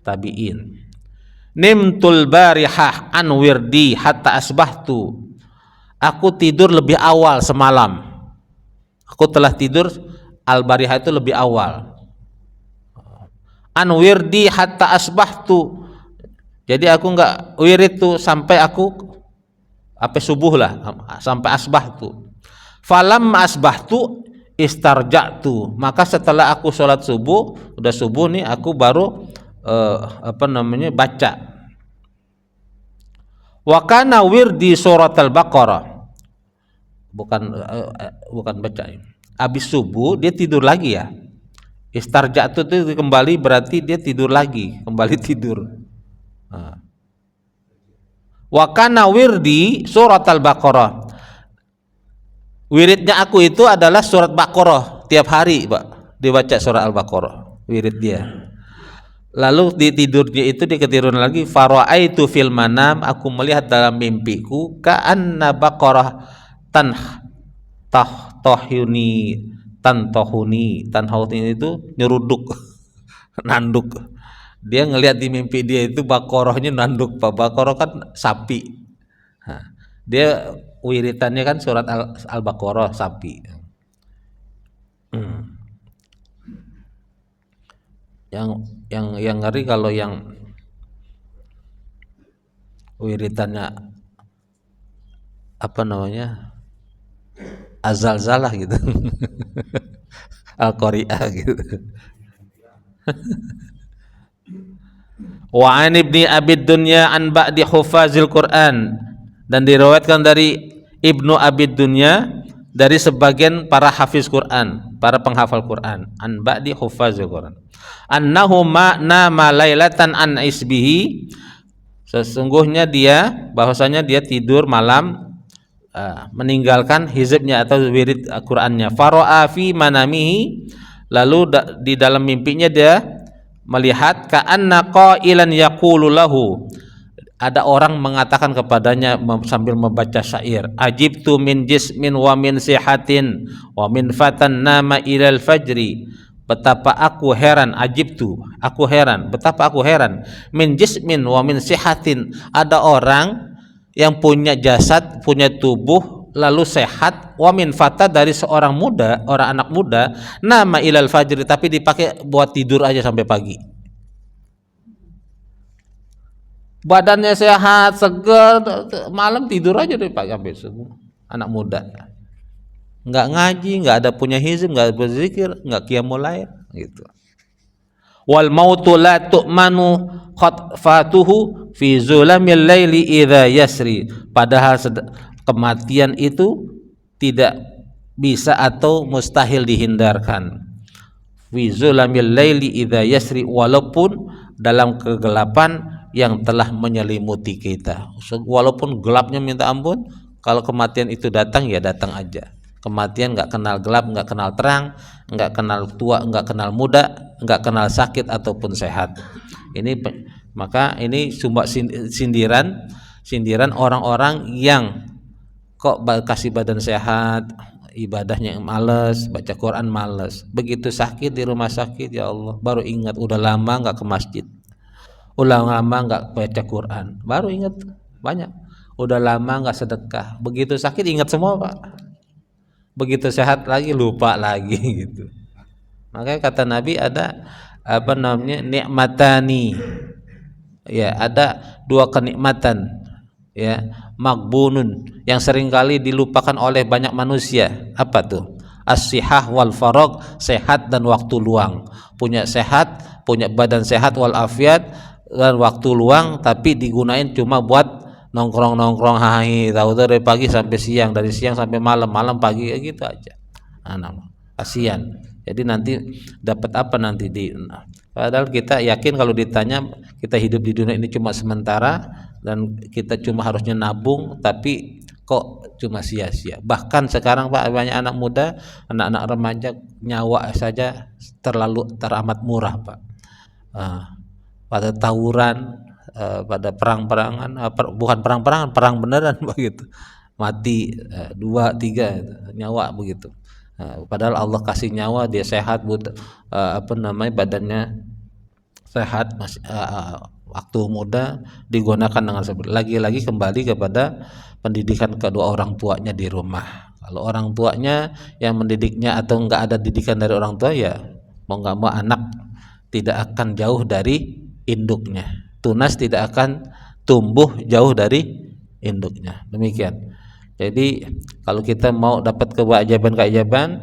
[SPEAKER 1] tabi'in. Nimtul barihah an wirdi hatta asbahtu. Aku tidur lebih awal semalam. Aku telah tidur al-barihah itu lebih awal. An wirdi hatta asbahtu. Jadi aku enggak wirid tuh sampai aku subuh lah, sampai asbahtu. Falam asbahtu istarja'tu. Maka setelah aku sholat subuh, udah subuh nih, aku baru baca. Wa kana wirdi surat al-Baqarah. Bukan baca. Habis subuh dia tidur lagi ya. Istarja'tu itu kembali, berarti dia tidur lagi, kembali tidur. Wa kana wirdi surat al-Baqarah. Wiridnya aku itu adalah surat Baqarah, tiap hari Pak dibaca surat al-Baqarah, wirid dia. Lalu di tidurnya itu dia ketiduran lagi, fara'aitu fil manam, aku melihat dalam mimpiku, ka'anna Baqarah tanhuni itu nyeruduk nanduk. Dia ngelihat di mimpi dia itu Baqarahnya nanduk Pak. Baqarah kan sapi. Dia wiritannya kan surat al-Baqarah sapi. Yang ngeri kalau yang wiritannya azalzalah gitu. Al-Qari'ah gitu. Wa an ibni Abid Dunya an ba'di hufazil Quran, dan diriwayatkan dari Ibnu Abid Dunya dari sebagian para hafiz Quran, para penghafal Quran, an ba'di hufazil Quran, annahu nama lailatan an isbihi, sesungguhnya bahwasanya dia tidur malam meninggalkan hizibnya atau wirid Qur'annya. Fara'a fi manamihi, lalu di dalam mimpinya dia melihat ka'anna qailan yaqulu lahu, ada orang mengatakan kepadanya sambil membaca syair, ajibtu min jismin wa min sihatin wa min fatan nama ilal fajri. Betapa aku heran, ajibtu, aku heran, betapa aku heran, min jismin wa min sihatin, ada orang yang punya jasad, punya tubuh lalu sehat, wa min fata, dari seorang muda, orang anak muda, nama ilal fajri, tapi dipakai buat tidur aja sampai pagi. Badannya sehat, segar, malam tidur aja dari pagi sampai subuh. Anak muda, nggak ngaji, nggak ada punya hizib, nggak berzikir, nggak qiyamul lail gitu. Wal mautu la tu'manu khatfatuhu fi zulamil laili idza yasri. Padahal kematian itu tidak bisa atau mustahil dihindarkan. Fi zulamil laili idza yasri, walaupun dalam kegelapan yang telah menyelimuti kita. Walaupun gelapnya minta ampun, kalau kematian itu datang ya datang aja. Kematian nggak kenal gelap, nggak kenal terang, nggak kenal tua, nggak kenal muda, nggak kenal sakit ataupun sehat. Maka ini cuma sindiran orang-orang yang kok kasih badan sehat, ibadahnya malas, baca Quran malas. Begitu sakit di rumah sakit, ya Allah, baru ingat udah lama nggak ke masjid, udah lama nggak baca Quran, baru ingat banyak. Udah lama nggak sedekah, begitu sakit ingat semua Pak. Begitu sehat lagi lupa lagi gitu. Makanya kata Nabi ada nikmatani, ya, ada dua kenikmatan, ya, magbunun, yang seringkali dilupakan oleh banyak manusia. Apa tuh? As-sihah wal farag, sehat dan waktu luang. Punya badan sehat wal afiat, dan waktu luang tapi digunain cuma buat nongkrong hahi, tahu dari pagi sampai siang, dari siang sampai malam, malam pagi, ya gitu aja. Nah, kasihan. Jadi nanti dapat apa nanti padahal kita yakin kalau ditanya kita hidup di dunia ini cuma sementara dan kita cuma harusnya nabung, tapi kok cuma sia-sia. Bahkan sekarang Pak, banyak anak muda, anak-anak remaja, nyawa saja terlalu teramat murah Pak. Pada tawuran, pada perang-perangan, bukan perang-perangan, perang beneran begitu, mati 2, 3 nyawa begitu. Padahal Allah kasih nyawa, dia sehat, badannya sehat, masih waktu muda digunakan dengan seperti. Lagi-lagi kembali kepada pendidikan kedua orang tuanya di rumah. Kalau orang tuanya yang mendidiknya atau enggak ada didikan dari orang tua, ya mau nggak mau anak tidak akan jauh dari induknya. Tunas tidak akan tumbuh jauh dari induknya. Demikian. Jadi kalau kita mau dapat keajaiban-keajaiban,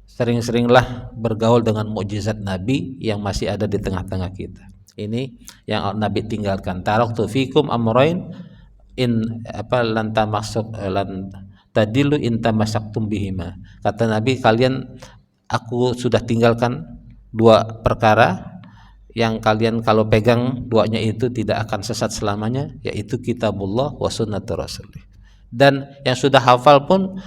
[SPEAKER 1] sering-seringlah bergaul dengan mukjizat Nabi yang masih ada di tengah-tengah kita. Ini yang Nabi tinggalkan. Taraktu fikum amrayn in lan tadilu in tamassaktum bihima. Kata Nabi, aku sudah tinggalkan 2 perkara yang kalian kalau pegang duanya itu tidak akan sesat selamanya, yaitu kitabullah wa sunnatur rasulih. Dan yang sudah hafal pun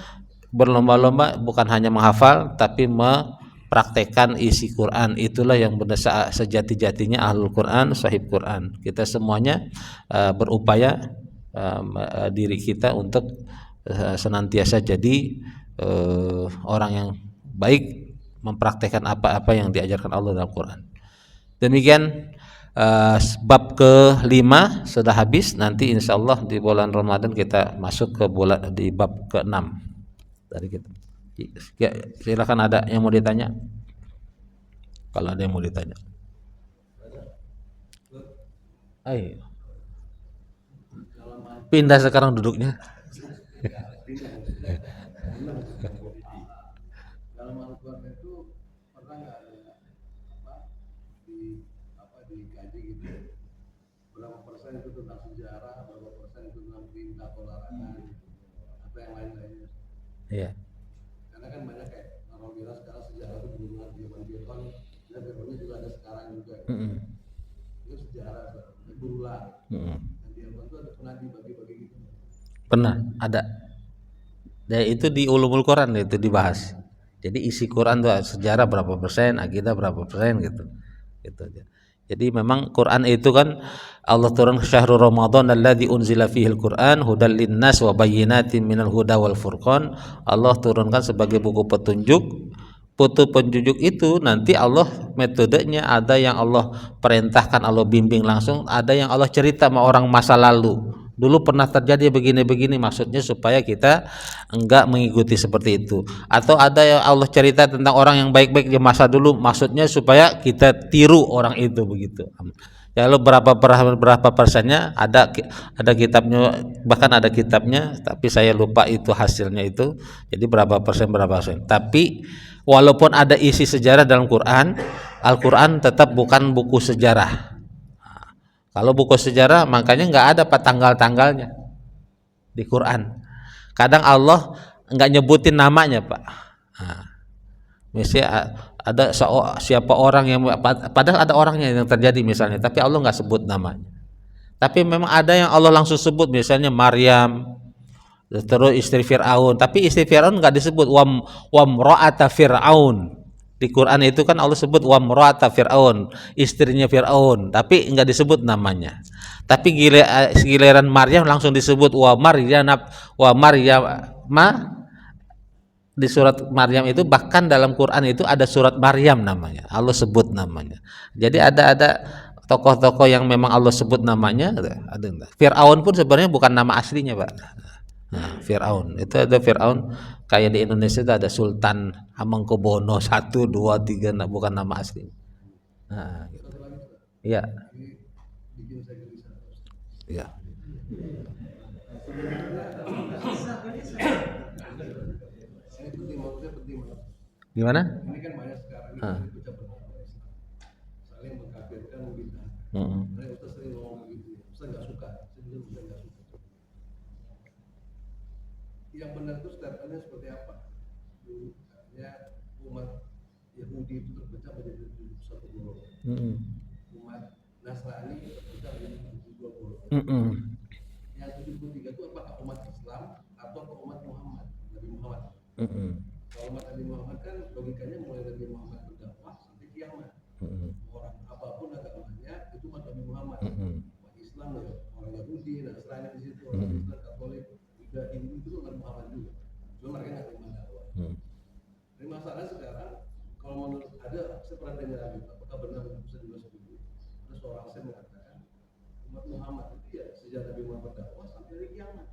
[SPEAKER 1] berlomba-lomba bukan hanya menghafal tapi mempraktekkan isi Quran. Itulah yang benar sejati-jatinya ahlul Quran, sahib Quran. Kita semuanya berupaya diri kita untuk senantiasa jadi orang yang baik, mempraktekkan apa-apa yang diajarkan Allah dalam Quran. Demikian bab ke-5 sudah habis. Nanti insya Allah di bulan Ramadan kita masuk ke di bab ke-6 dari kita. Ya, silakan, ada yang mau ditanya? Kalau ada yang mau ditanya. Ayo. Pindah sekarang duduknya.
[SPEAKER 2] Berapa persen itu tentang sejarah, berapa persen itu tentang perintah olahraga, atau yang lain-lainnya.
[SPEAKER 1] Iya.
[SPEAKER 2] Karena kan banyak kayak orang bilang sekarang sejarah itu berhubungan zaman Fir'aun, dan Fir'aunnya juga ada sekarang juga. Itu sejarah, berulang. Dan di Al-Quran itu ada pernah dibagi-bagi gitu.
[SPEAKER 1] Pernah ada. Dan itu di Ulumul Quran itu dibahas. Jadi isi Quran itu sejarah berapa persen, akidah berapa persen gitu. Gitu. Jadi memang Quran itu kan Allah turun syahrul Ramadan alladzi unzila fihil Quran hudal linnas wa bayyinatin minal huda wal furqan. Allah turunkan sebagai buku petunjuk. Petunjuk itu nanti Allah metodenya ada yang Allah perintahkan, Allah bimbing langsung, ada yang Allah cerita sama orang masa lalu. Dulu pernah terjadi begini-begini, maksudnya supaya kita enggak mengikuti seperti itu. Atau ada yang Allah cerita tentang orang yang baik-baik di masa dulu, maksudnya supaya kita tiru orang itu begitu. Ya, lalu berapa persennya ada kitabnya, bahkan ada kitabnya, tapi saya lupa itu hasilnya itu. Jadi berapa persen. Tapi walaupun ada isi sejarah dalam Quran, Al-Quran tetap bukan buku sejarah. Kalau buku sejarah makanya nggak ada tanggal-tanggalnya di Quran. Kadang Allah nggak nyebutin namanya Pak. Misalnya ada siapa orang yang, padahal ada orangnya yang terjadi misalnya, tapi Allah nggak sebut namanya. Tapi memang ada yang Allah langsung sebut, misalnya Maryam, terus istri Fir'aun, tapi istri Fir'aun nggak disebut, wamro'ata Fir'aun. Di Quran itu kan Allah sebut wamro'ata Fir'aun, istrinya Fir'aun, tapi nggak disebut namanya. Tapi giliran Maryam langsung disebut wa Maryam di surat Maryam itu, bahkan dalam Quran itu ada surat Maryam namanya, Allah sebut namanya. Jadi ada tokoh-tokoh yang memang Allah sebut namanya. Ada. Fir'aun pun sebenarnya bukan nama aslinya Pak. Nah, Fir'aun itu ada Fir'aun kayak di Indonesia itu ada Sultan Hamengkubuwono 1, 2, 3, bukan nama asli. Nah, gitu. Iya. Iya. Gimana?
[SPEAKER 2] Ini kan banyak sekarang ini baca benar-benar saling mengkafirkan kita. Nah, Ustaz sering ngomong begitu. Ustaz nggak suka, saya nggak suka. yang benar itu statementnya seperti apa? Artinya umat Yahudi itu terpecah menjadi 71 golongan. Umat Nasrani terpecah menjadi 72 golongan. Yang 73 itu apakah umat Islam atau umat Muhammad, Nabi Muhammad? Kalau umat Nabi Muhammad kan logikanya mulai Nabi Muhammad berdakwah sampai kiamat. Orang apapun agamanya itu umat Nabi Muhammad. Umat Islam ya, orang Yahudi, Nasrani di situ, orang Islam, Katolik, juga Hindu itu umat Muhammad juga. Cuma mereka nggak terima dakwah. Tapi masalahnya sekarang kalau menurut ada, saya pernah dengar apakah benar saya juga setuju. Ada seorang saya mengatakan umat Muhammad itu ya sejak Nabi Muhammad berdakwah sampai hari kiamat.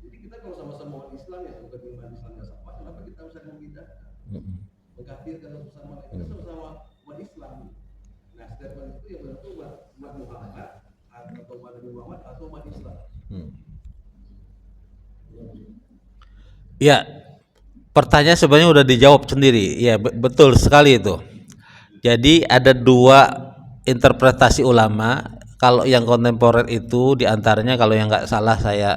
[SPEAKER 2] Jadi kita kalau sama-sama umat Islam ya bukan iman Islamnya sama, kenapa kita harus saling membidangkan, mengkafirkan satu sama lain? Kita sama-sama umat Islam. Nah, statement itu yang benar itu umat Muhammad atau umat Nabi Muhammad atau umat Islam.
[SPEAKER 1] Ya, pertanyaan sebenarnya udah dijawab sendiri. Ya, betul sekali itu. Jadi ada dua interpretasi ulama. Kalau yang kontemporer itu diantaranya, kalau yang nggak salah saya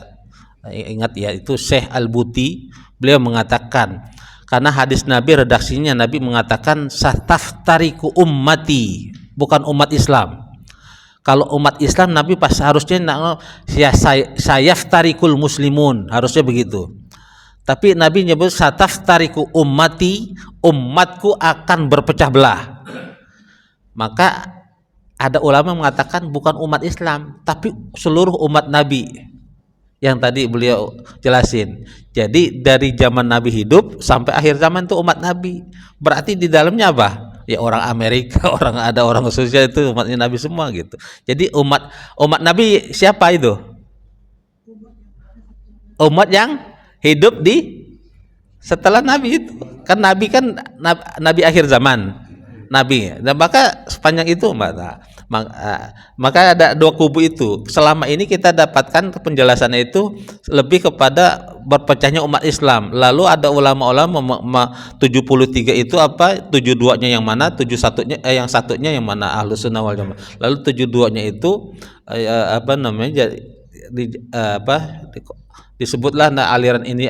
[SPEAKER 1] ingat ya, itu Syekh Al-Buti. Beliau mengatakan, karena hadis Nabi redaksinya Nabi mengatakan sataftariku ummati, bukan umat Islam. Kalau umat Islam Nabi pas harusnya sayaftarikul muslimun, harusnya begitu. Tapi Nabi nyebut sataftariku ummati, umatku akan berpecah belah. Maka ada ulama mengatakan bukan umat Islam, tapi seluruh umat Nabi yang tadi beliau jelasin. Jadi dari zaman Nabi hidup sampai akhir zaman itu umat Nabi. Berarti di dalamnya apa? Ya orang Amerika, orang Rusia itu umatnya Nabi semua gitu. Jadi umat Nabi siapa itu? Umat yang hidup di setelah Nabi itu. Kan Nabi kan Nabi akhir zaman. Nabi, dan maka sepanjang itu maka ada dua kubu itu. Selama ini kita dapatkan penjelasannya itu lebih kepada berpecahnya umat Islam. Lalu ada ulama-ulama 73 itu apa? 72-nya yang mana? 71-nya yang satunya yang mana? Ahlus Sunnah wal Jamaah. Lalu 72-nya itu apa namanya? Disebutlah aliran ini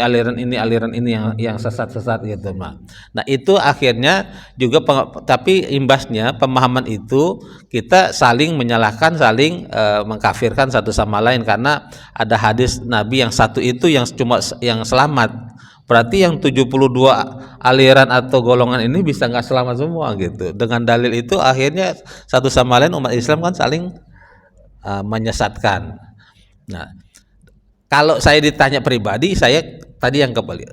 [SPEAKER 1] yang sesat gitu, Mak. Nah, itu akhirnya juga tapi imbasnya pemahaman itu kita saling menyalahkan, saling mengkafirkan satu sama lain karena ada hadis Nabi yang satu itu yang cuma yang selamat. Berarti yang 72 aliran atau golongan ini bisa nggak selamat semua gitu. Dengan dalil itu akhirnya satu sama lain umat Islam kan saling menyesatkan. Nah, kalau saya ditanya pribadi, saya tadi yang kembali.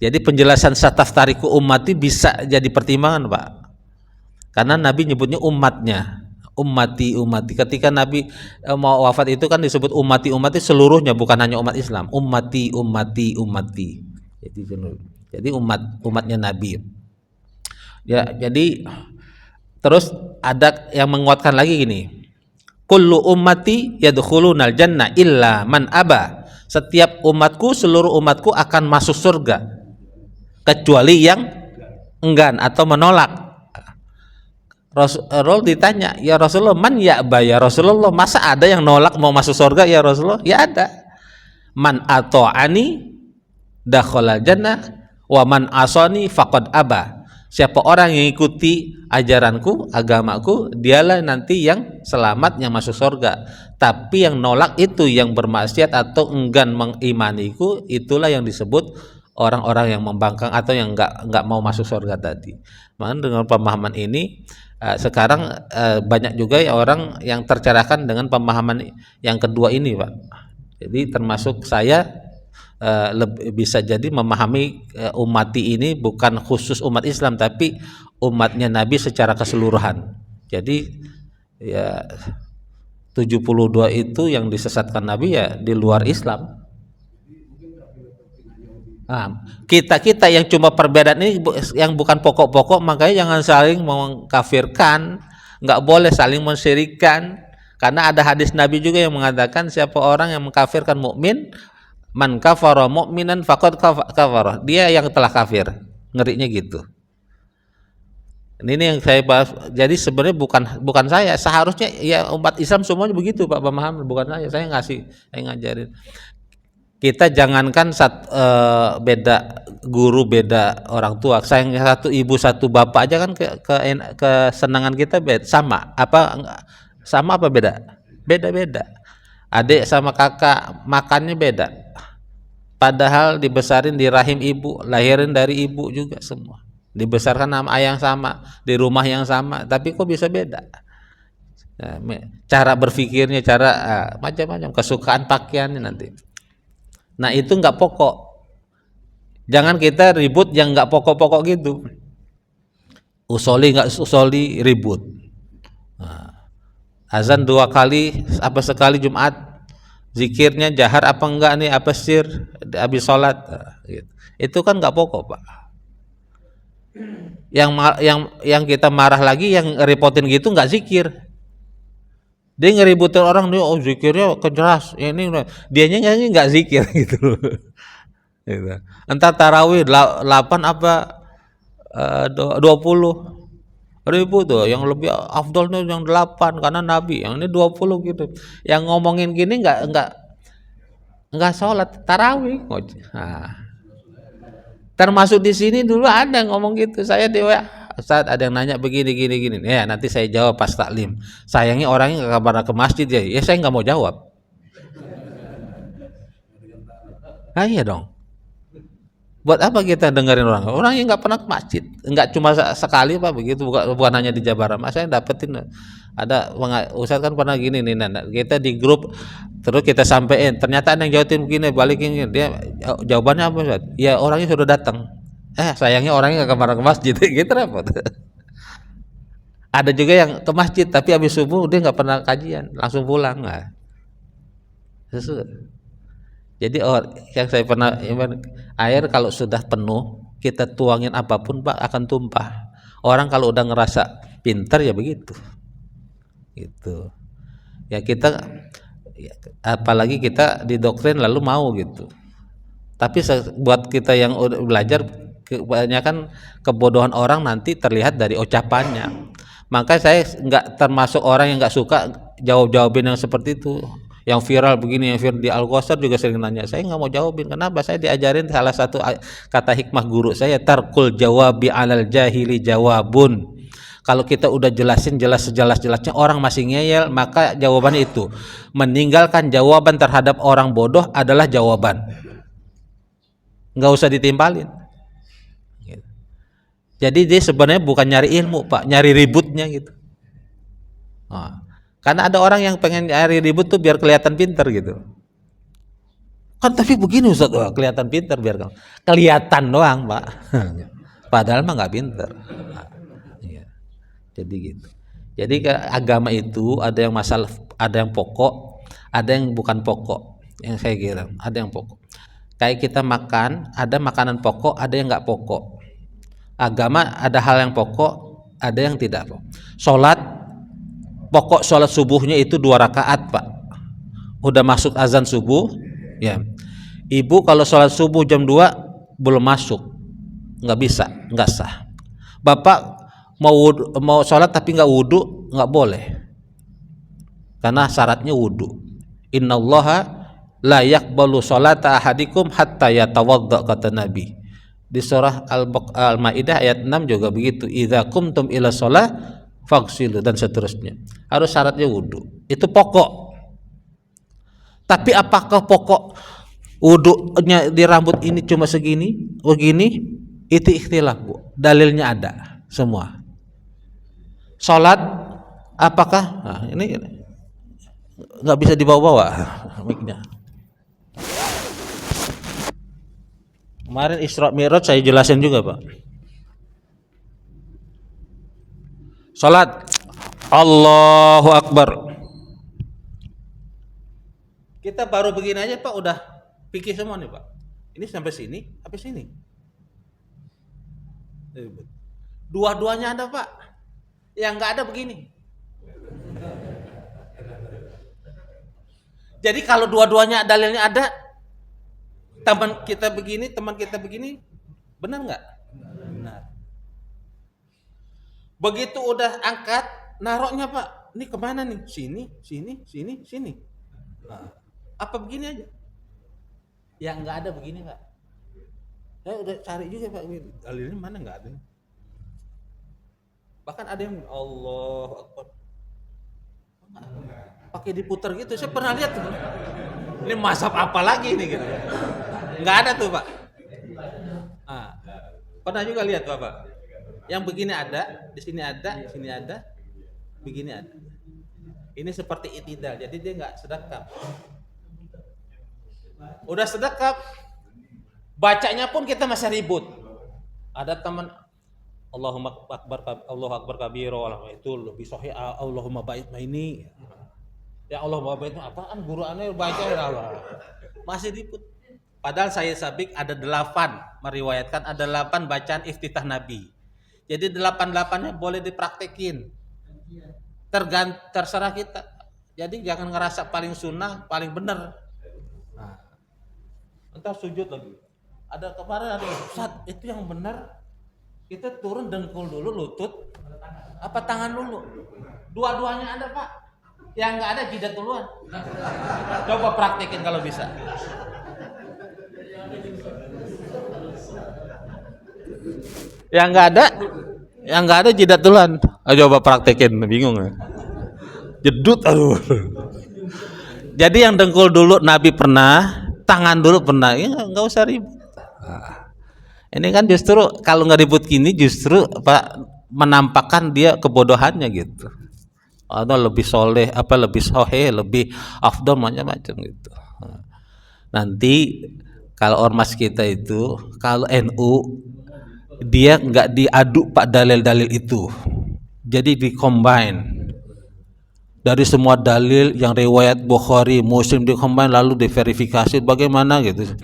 [SPEAKER 1] Jadi penjelasan sataftariku ummati bisa jadi pertimbangan, Pak. Karena Nabi nyebutnya umatnya, ummati. Ketika Nabi mau wafat itu kan disebut ummati seluruhnya, bukan hanya umat Islam. Ummati. Jadi umatnya Nabi. Ya, jadi terus ada yang menguatkan lagi gini. Kullu ummati yadkhulunal jannah illa man aba. Setiap umatku, seluruh umatku akan masuk surga kecuali yang enggan atau menolak. Rasul ditanya, ya Rasulullah, man ya'ba ya Rasulullah, masa ada yang nolak mau masuk surga ya Rasulullah? Ya ada. Man ata'ani dakhalal jannah wa man asani faqad aba. Siapa orang yang ikuti ajaranku, agamaku, dialah nanti yang selamat, yang masuk surga. Tapi yang nolak itu, yang bermaksiat atau enggan mengimaniku, itulah yang disebut orang-orang yang membangkang atau yang enggak mau masuk surga tadi. Maka dengan pemahaman ini sekarang banyak juga ya orang yang tercerahkan dengan pemahaman yang kedua ini, Pak. Jadi termasuk saya bisa jadi memahami ummati ini bukan khusus umat Islam tapi umatnya Nabi secara keseluruhan. Jadi ya 72 itu yang disesatkan Nabi ya di luar Islam. Kita yang cuma perbedaan ini yang bukan pokok-pokok, makanya jangan saling mengkafirkan, nggak boleh saling mensyirikkan, karena ada hadis Nabi juga yang mengatakan siapa orang yang mengkafirkan mukmin, man kafara mu'minan faqad kafara, dia yang telah kafir. Ngerinya gitu. Ini yang saya bahas. Jadi sebenarnya bukan saya, seharusnya ya umat Islam semuanya begitu, Pak pemahaman, bukan saya ngajarin. kita jangankan beda guru, beda orang tua, sayangnya satu ibu satu bapak aja kan kesenangan kita sama apa beda? Beda-beda. Adik sama kakak makannya beda, padahal dibesarin di rahim ibu, lahirin dari ibu juga semua, dibesarkan sama ayah yang sama, di rumah yang sama, tapi kok bisa beda? Cara berpikirnya, cara macam-macam, kesukaan pakaiannya nanti. Nah itu nggak pokok. Jangan kita ribut yang nggak pokok-pokok gitu. Usoli nggak usoli ribut. Azan 2 kali apa sekali Jumat, zikirnya jahar apa enggak nih, apa sir habis sholat, gitu. Itu kan nggak pokok Pak. Yang kita marah lagi, yang repotin gitu nggak zikir. Dia ngeributin orang, dia zikirnya kejelas, ini dianya nggak zikir gitu. Gitu. Entar tarawih 8 apa 20 ribu tuh, yang lebih afdolnya yang 8 karena Nabi, yang ini 20 gitu. Yang ngomongin gini nggak sholat tarawih. Nah, termasuk di sini dulu ada yang ngomong gitu, saya di Ustaz ada yang nanya begini gini, ya nanti saya jawab pas taklim. Sayangnya orangnya nggak kabar ke masjid ya saya nggak mau jawab. Nah, iya dong. Buat apa kita dengerin orang yang nggak pernah ke masjid, nggak cuma sekali Pak begitu, bukan hanya di Jabar. Saya dapetin ada Ustaz kan pernah gini nih, kita di grup terus kita sampein, ternyata ada yang jawabin begini, balikin dia jawabannya apa Ustaz? Ya orangnya sudah datang. Sayangnya orangnya nggak kemana ke masjid, gitu repot. Ada juga yang ke masjid tapi habis subuh dia nggak pernah kajian, langsung pulang. Nah, jadi yang saya pernah, air kalau sudah penuh kita tuangin apapun Pak akan tumpah. Orang kalau udah ngerasa pintar ya begitu, gitu. Ya kita, apalagi kita didoktrin lalu mau gitu. Tapi buat kita yang udah belajar, kebanyakan kebodohan orang nanti terlihat dari ucapannya. Maka saya nggak termasuk orang yang nggak suka jawab-jawabin yang seperti itu, yang viral begini, yang viral di Al-Qasar juga sering nanya, saya nggak mau jawabin. Kenapa? Saya diajarin salah satu kata hikmah guru saya, tarkul jawabi alal jahili jawabun. Kalau kita udah jelasin jelas sejelas-jelasnya orang masih ngeyel, maka jawabannya itu, meninggalkan jawaban terhadap orang bodoh adalah jawaban. Nggak usah ditimpalin. Jadi dia sebenarnya bukan nyari ilmu Pak, nyari ributnya gitu. Karena ada orang yang pengen nyari ribut tuh biar kelihatan pintar gitu. Kan tapi begini Ustaz, kelihatan pintar biar kelihatan doang Pak. Padahal mah nggak pintar. Jadi gitu. Jadi agama itu ada yang masalah, ada yang pokok, ada yang bukan pokok. Yang saya kira ada yang pokok. Kayak kita makan, ada makanan pokok, ada yang nggak pokok. Agama ada hal yang pokok, ada yang tidak pokok. Sholat, pokok sholat subuhnya itu 2 rakaat Pak. Udah masuk azan subuh, ya. Ibu kalau sholat subuh jam 2 belum masuk, nggak bisa, nggak sah. Bapak mau sholat tapi nggak wudu, nggak boleh, karena syaratnya wudu. Innallaha la yaqbalu sholata ahadikum hatta yatawadda, kata Nabi di surah Al-Maidah ayat 6 juga begitu, idza qumtum ila shalah faghsilu, dan seterusnya. Harus syaratnya wudu, itu pokok. Tapi apakah pokok wudunya di rambut ini cuma segini, begini? Itu ikhtilaf Bu, dalilnya ada semua. Sholat apakah? Nah, ini nggak bisa dibawa-bawa mic-nya. Kemarin Isra Mi'raj saya jelasin juga Pak. Sholat Allahu Akbar, kita baru begini aja Pak udah pikir semua nih Pak. Ini sampai sini, sampai sini. Dua-duanya ada Pak. Yang nggak ada begini. Jadi kalau dua-duanya dalilnya ada, teman kita begini, benar nggak? Benar. Begitu udah angkat, naroknya Pak, ini kemana nih? Sini. Nah, apa begini aja? Yang nggak ada begini Pak. Saya udah cari juga Pak, dalilnya mana nggak ada. Bahkan ada yang Allah Akbar pakai diputar gitu, saya pernah lihat tuh. Ini mazhab apa lagi nih gitu. Nggak ada tuh Pak. Ah, pernah juga lihat Bapak. Yang begini ada, di sini ada, begini ada. Ini seperti itidal, jadi dia nggak sedekap. Udah sedekap, bacanya pun kita masih ribut. Ada teman Allahu Akbar kabiro, itu lebih sahih Allahumma ba'id ini. Ya Allahumma ba'id apaan guru aneh baca ya Allah. Masih ribut. Padahal saya sabik ada 8 meriwayatkan ada 8 bacaan iftitah Nabi. Jadi 8-8-nya boleh dipraktekin. Terserah kita. Jadi jangan ngerasa paling sunnah, paling benar. Nah, entar sujud lagi. Ada kemarin ada Ustaz, itu yang benar. Kita turun dengkul dulu, lutut, apa tangan dulu? Dua-duanya ada Pak. Yang nggak ada jidat duluan. Coba praktekin kalau bisa. Yang nggak ada jidat duluan. Coba praktekin, bingung ya. Jedut, aduh. Jadi yang dengkul dulu Nabi pernah, tangan dulu pernah, ya nggak usah ribut. Ini kan justru kalau nggak ribut gini justru Pak menampakkan dia kebodohannya gitu. Atau lebih soleh, lebih soheh, lebih afdol macam-macam gitu. Nanti kalau ormas kita itu, kalau NU dia nggak diaduk Pak dalil-dalil itu, jadi di-combine dari semua dalil yang riwayat Bukhari, Muslim di-combine lalu diverifikasi bagaimana gitu.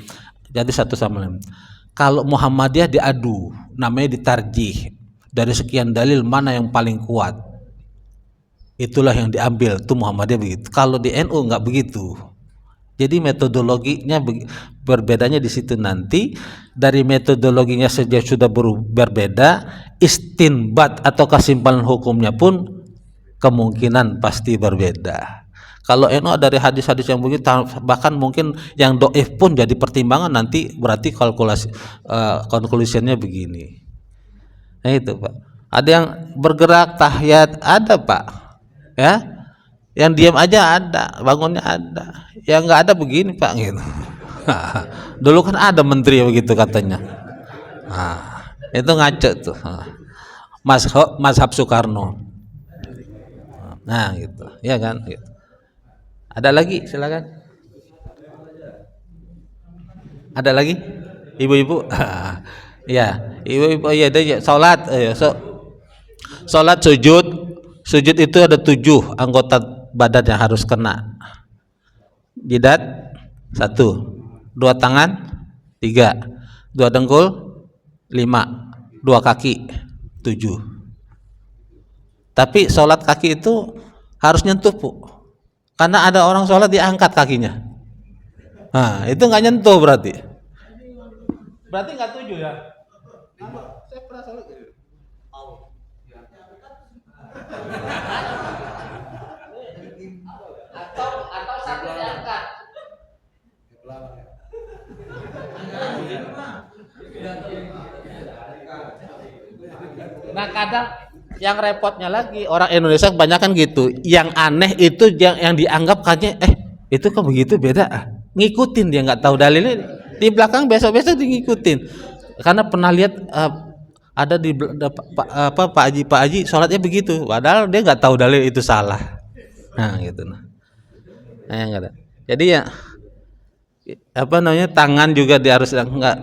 [SPEAKER 1] Jadi satu sama lain. Kalau Muhammadiyah diadu, namanya ditarjih dari sekian dalil mana yang paling kuat, itulah yang diambil. Tuh Muhammadiyah begitu. Kalau di NU nggak begitu. Jadi metodologinya berbedanya di situ nanti. Dari metodologinya saja sudah berbeda, istinbat atau kesimpulan hukumnya pun kemungkinan pasti berbeda. Kalau NU dari hadis-hadis yang begitu, bahkan mungkin yang doif pun jadi pertimbangan nanti, berarti konklusinya begini. Nah itu Pak. Ada yang bergerak tahiyat ada Pak, ya. Yang diam aja ada, bangunnya ada. Yang nggak ada begini Pak gitu. Dulu kan ada menteri begitu katanya. Nah, itu ngaco tuh. Mazhab Soekarno. Nah gitu, ya kan. Gitu. Ada lagi, silakan. Ada lagi, ibu-ibu? Ya, ibu-ibu ya, salat, salat sujud itu ada 7 anggota badan yang harus kena. Jidat 1, 2 tangan 3, 2 dengkul 5, 2 kaki 7. Tapi sholat kaki itu harus nyentuh Bu. Karena ada orang sholat diangkat kakinya. Nah itu nggak nyentuh berarti. Berarti nggak 7 ya? Saya pernah sholat gitu. Atau satu diangkat. Nah kadang yang repotnya lagi orang Indonesia kebanyakan gitu. Yang aneh itu yang dianggap kayaknya itu kok begitu beda. Ngikutin dia nggak tahu dalilnya. Di belakang besok-besok ngikutin. Karena pernah lihat ada di Pak Haji sholatnya begitu. Padahal dia nggak tahu dalil itu salah. Nah gitu. Nah yang ada. Jadi ya tangan juga dia harus enggak.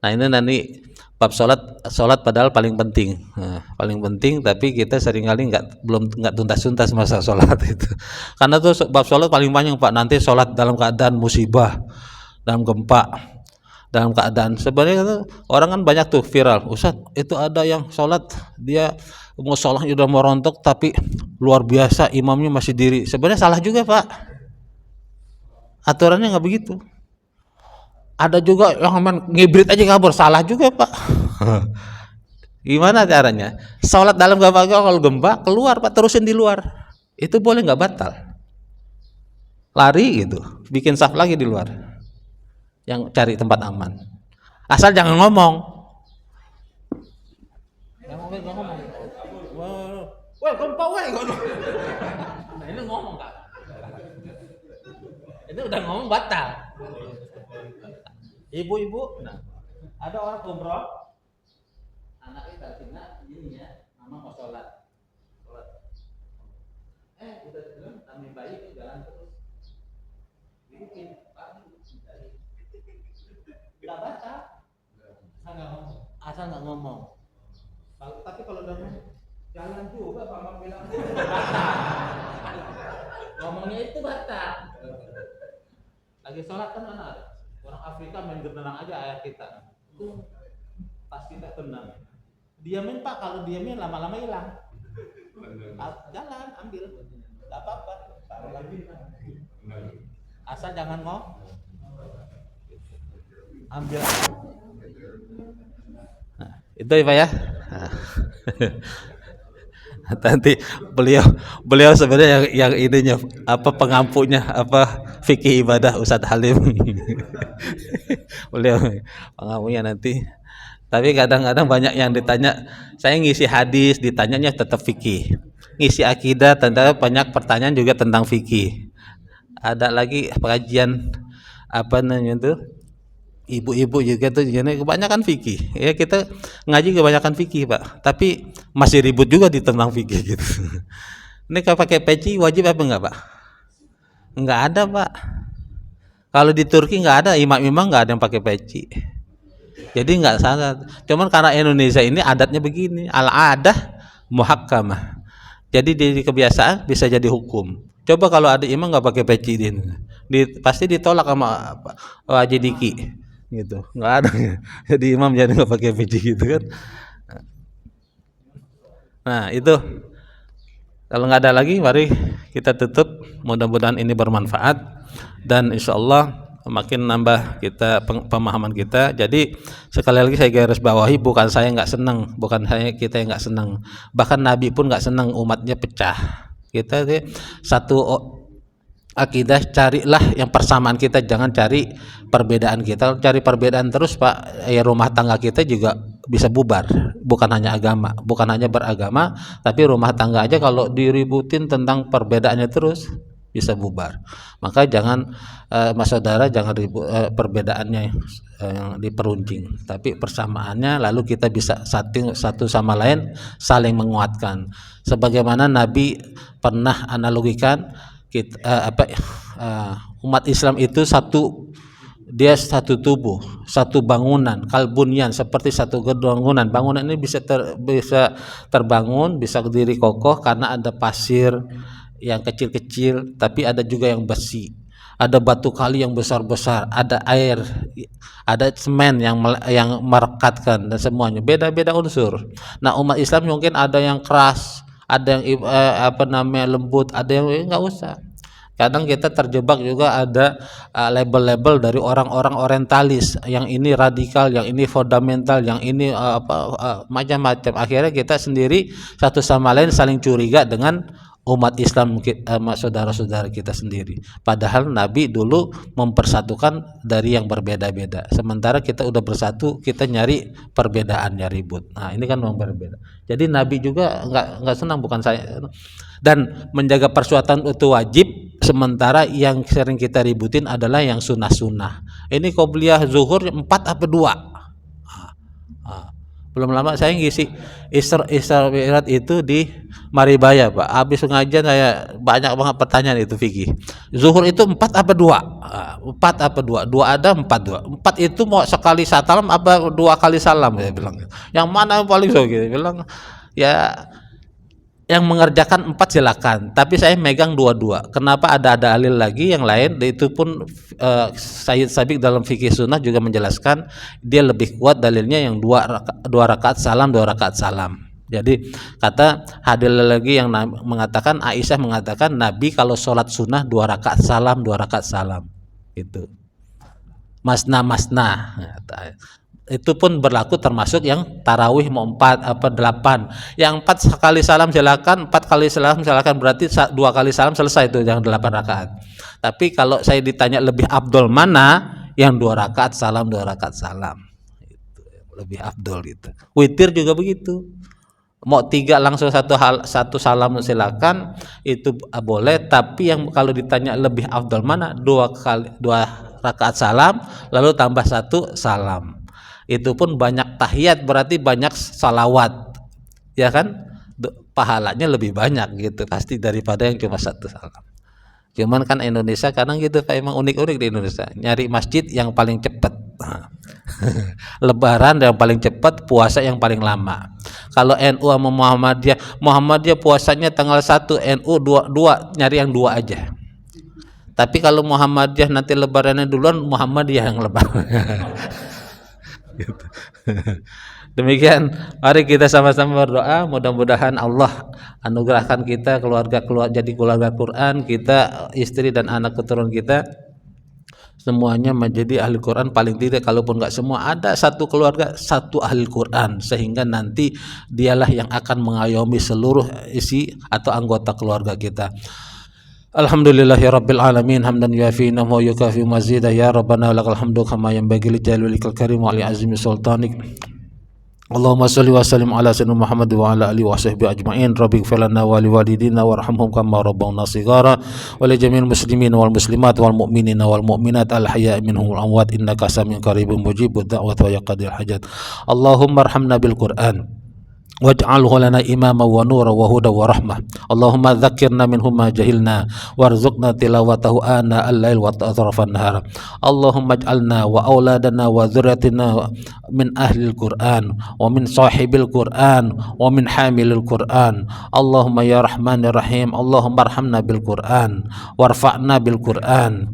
[SPEAKER 1] Nah ini nanti bab sholat padahal paling penting. Nah, paling penting tapi kita seringkali nggak tuntas masa sholat itu. Karena tuh bab sholat paling panjang Pak. Nanti sholat dalam keadaan musibah, dalam gempa, dalam keadaan sebenarnya itu, orang kan banyak tuh viral. Ustaz itu ada yang sholat dia mau sholat udah mau rontok tapi luar biasa imamnya masih diri. Sebenarnya salah juga Pak. Aturannya nggak begitu. Ada juga yang ngibrit aja kabur, salah juga Pak. Gimana caranya? Sholat dalam gempa, kalau gempa keluar Pak, terusin di luar. Itu boleh nggak batal? Lari gitu, bikin saf lagi di luar. yang cari tempat aman. Asal jangan ngomong. Jangan ngomong. Welcome Pak Wei. Nah, ini ngomong Kak. Itu udah ngomong batal. Ibu-ibu, nah, ada orang umroh, anaknya Palestina gini ya, mama mau sholat. Udah bilang kami bayi jalan terus. Bikin Pak, nggak baca, asal nggak ngomong. Tapi kalau udah ngomong, jalan juga Pak Mam bilang. Ngomongnya itu batal. Lagi sholat kan mana ada orang Afrika main tenang aja ayat kita. Itu pas kita tenang. Diamin Pak, kalau diamin lama-lama hilang. Jalan ambil, nggak apa-apa. Taruh lagi. Asal jangan ngomong. Ambil. Nah, itu ya Pak ya. Nanti beliau sebenarnya yang ininya apa pengampunya apa fikih ibadah Ustadz Halim. Beliau pengampunya nanti. Tapi kadang-kadang banyak yang ditanya, saya ngisi hadis ditanyanya tetap fikih. Ngisi akidah tentang banyak pertanyaan juga tentang fikih. Ada lagi pengajian apa namanya itu? Ibu-ibu juga tuh kebanyakan fikih. Ya kita ngaji kebanyakan fikih Pak, tapi masih ribut juga di tentang fikih gitu. Ini kalau pakai peci wajib apa enggak Pak? Enggak ada Pak. Kalau di Turki enggak ada, imam-imam enggak ada yang pakai peci. Jadi enggak salah. Cuman karena Indonesia ini adatnya begini, al-adah muhakkamah. Jadi di kebiasaan bisa jadi hukum. Coba kalau ada imam enggak pakai peci pasti ditolak sama Haji Diki. Gitu, nggak ada. Jadi imam jadi nggak pakai peci gitu kan. Nah itu kalau nggak ada lagi, mari kita tutup. Mudah-mudahan ini bermanfaat dan insya Allah makin nambah kita pemahaman kita. Jadi sekali lagi saya garis bawahi, bukan saya nggak senang, bukan kita yang nggak senang. Bahkan Nabi pun nggak senang umatnya pecah. Kita satu akidah, carilah yang persamaan kita, jangan cari perbedaan kita. Cari perbedaan terus Pak, ya rumah tangga kita juga bisa bubar. Bukan hanya agama, bukan hanya beragama, tapi rumah tangga aja kalau diributin tentang perbedaannya terus bisa bubar. Maka jangan Mas Saudara jangan ribut perbedaannya yang diperuncing, tapi persamaannya, lalu kita bisa satu sama lain saling menguatkan. Sebagaimana Nabi pernah analogikan umat Islam itu satu tubuh, satu bangunan, kalbunyan, seperti satu bangunan. Bangunan ini bisa terbangun, bisa berdiri kokoh karena ada pasir yang kecil-kecil, tapi ada juga yang besi, ada batu kali yang besar-besar, ada air, ada semen yang merekatkan, dan semuanya beda-beda unsur. Nah umat Islam mungkin ada yang keras, ada yang lembut, ada yang nggak usah. Kadang kita terjebak juga ada label-label dari orang-orang orientalis, yang ini radikal, yang ini fundamental, yang ini macam-macam. Akhirnya kita sendiri satu sama lain saling curiga dengan umat Islam, saudara-saudara kita sendiri. Padahal Nabi dulu mempersatukan dari yang berbeda-beda. Sementara kita udah bersatu, kita nyari perbedaannya ribut. Nah ini kan memang berbeda. Jadi Nabi juga nggak senang, bukan saya. Dan menjaga persatuan itu wajib. Sementara yang sering kita ributin adalah yang sunnah-sunnah. Ini qobliyah zuhur 4 apa 2? Belum lama saya ngisi Isra Mi'raj itu di Maribaya Pak. Habis pengajian saya banyak banget pertanyaan itu fikih. Zuhur itu 4 apa 2? 4 apa 2? 2 ada, 4 2. 4 itu mau sekali salam apa 2 kali salam, saya bilang. Yang mana yang paling so gitu? Bilang ya yang mengerjakan 4 silakan, tapi saya megang 2-2. Kenapa ada dalil lagi yang lain? Itu pun Sayyid Sabiq dalam fikih sunnah juga menjelaskan, dia lebih kuat dalilnya yang 2 rakaat salam, 2 rakaat salam. Jadi kata hadil lagi yang mengatakan, Aisyah mengatakan Nabi kalau sholat sunnah 2 rakaat salam, 2 rakaat salam. Itu masna. Itu pun berlaku termasuk yang tarawih mau 4 apa 8. Yang 4 kali salam silakan, 4 kali salam silakan, berarti 2 kali salam selesai itu yang 8 rakaat. Tapi kalau saya ditanya lebih afdol mana, yang 2 rakaat salam 2 rakaat salam. Itu lebih afdol gitu. Witir juga begitu. Mau 3 langsung satu salam silakan, itu boleh, tapi yang kalau ditanya lebih afdol mana, 2 rakaat salam lalu tambah 1 salam. Itu pun banyak tahiyat, berarti banyak salawat. Ya kan? Pahalanya lebih banyak gitu pasti daripada yang cuma 1 salam. Cuman kan Indonesia kadang gitu, kayak emang unik-unik di Indonesia, nyari masjid yang paling cepat. Lebaran yang paling cepat, puasa yang paling lama. Kalau NU sama Muhammadiyah puasanya tanggal 1, NU 2 nyari yang 2 aja. Tapi kalau Muhammadiyah nanti lebarannya duluan, Muhammadiyah yang lebaran. Gitu. Demikian, mari kita sama-sama berdoa, mudah-mudahan Allah anugerahkan kita jadi keluarga Quran, kita istri dan anak keturunan kita semuanya menjadi ahli Quran, paling tidak kalaupun nggak semua, ada satu keluarga satu ahli Quran, sehingga nanti dialah yang akan mengayomi seluruh isi atau anggota keluarga kita. Alhamdulillahirabbil alamin, hamdan yuafi wa yukafi mazida, ya rabbana lakal hamdu kama yanbaghi li jalalikal karim wa li azmi sultanik. Allahumma salli wa sallim ala sayyidina Muhammad wa ala alihi wa sahbihi ajma'in. Rabbi ighfir lana wa liwalidina warhamhum kama rabbawna shighara, wa li jami'il muslimin wal muslimat wal mu'minina wal mu'minat al ahya'i minhum wal amwat, innaka samiun qaribun mujibud da'wat wa yaqdil hajat. Allahumma arhamna bil Qur'an waj'alhu lana imama wa nura wa huda wa rahmah. Allahumma dzakirna minhu ma jahilna warzuqna tilawatahu ana al-lail wa atrafan nahar. Allahumma ij'alna wa auladana wa dzurriyyatina min ahli al-Qur'an wa min sahibil Qur'an wa min hamilil Qur'an. Allahumma ya rahmanir rahim, Allahumma arhamna bil Qur'an warfa'na bil Qur'an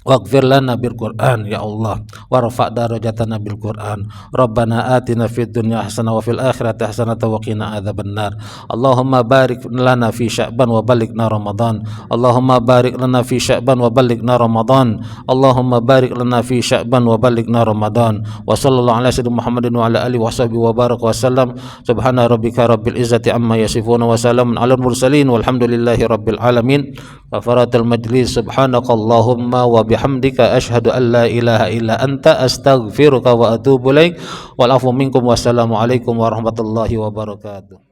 [SPEAKER 1] waghfir lana bil Qur'an ya Allah, warfa' darajatana bil Qur'an. Rabbana atina fid dunya hasanah wa fil akhirati hasanah wa qina adzabannar. Allahumma barik lana fi Sya'ban wa ballighna Ramadan. Allahumma barik lana fi Sya'ban wa ballighna Ramadan. Allahumma barik lana fi Sya'ban wa ballighna Ramadan. Wa sallallahu ala sayyidina Muhammadin wa ala alihi wa sahbihi wa baraka wa sallam. Subhana rabbika rabbil izzati amma yasifun wa salamun alal mursalin walhamdulillahi rabbil alamin. Kafaratul majlis, subhanakallahumma wa bihamdika asyhadu an la ilaha illa anta astaghfiruka wa atubu ilaik. Wal afu minkum, wassalamu alaikum warahmatullahi wabarakatuh.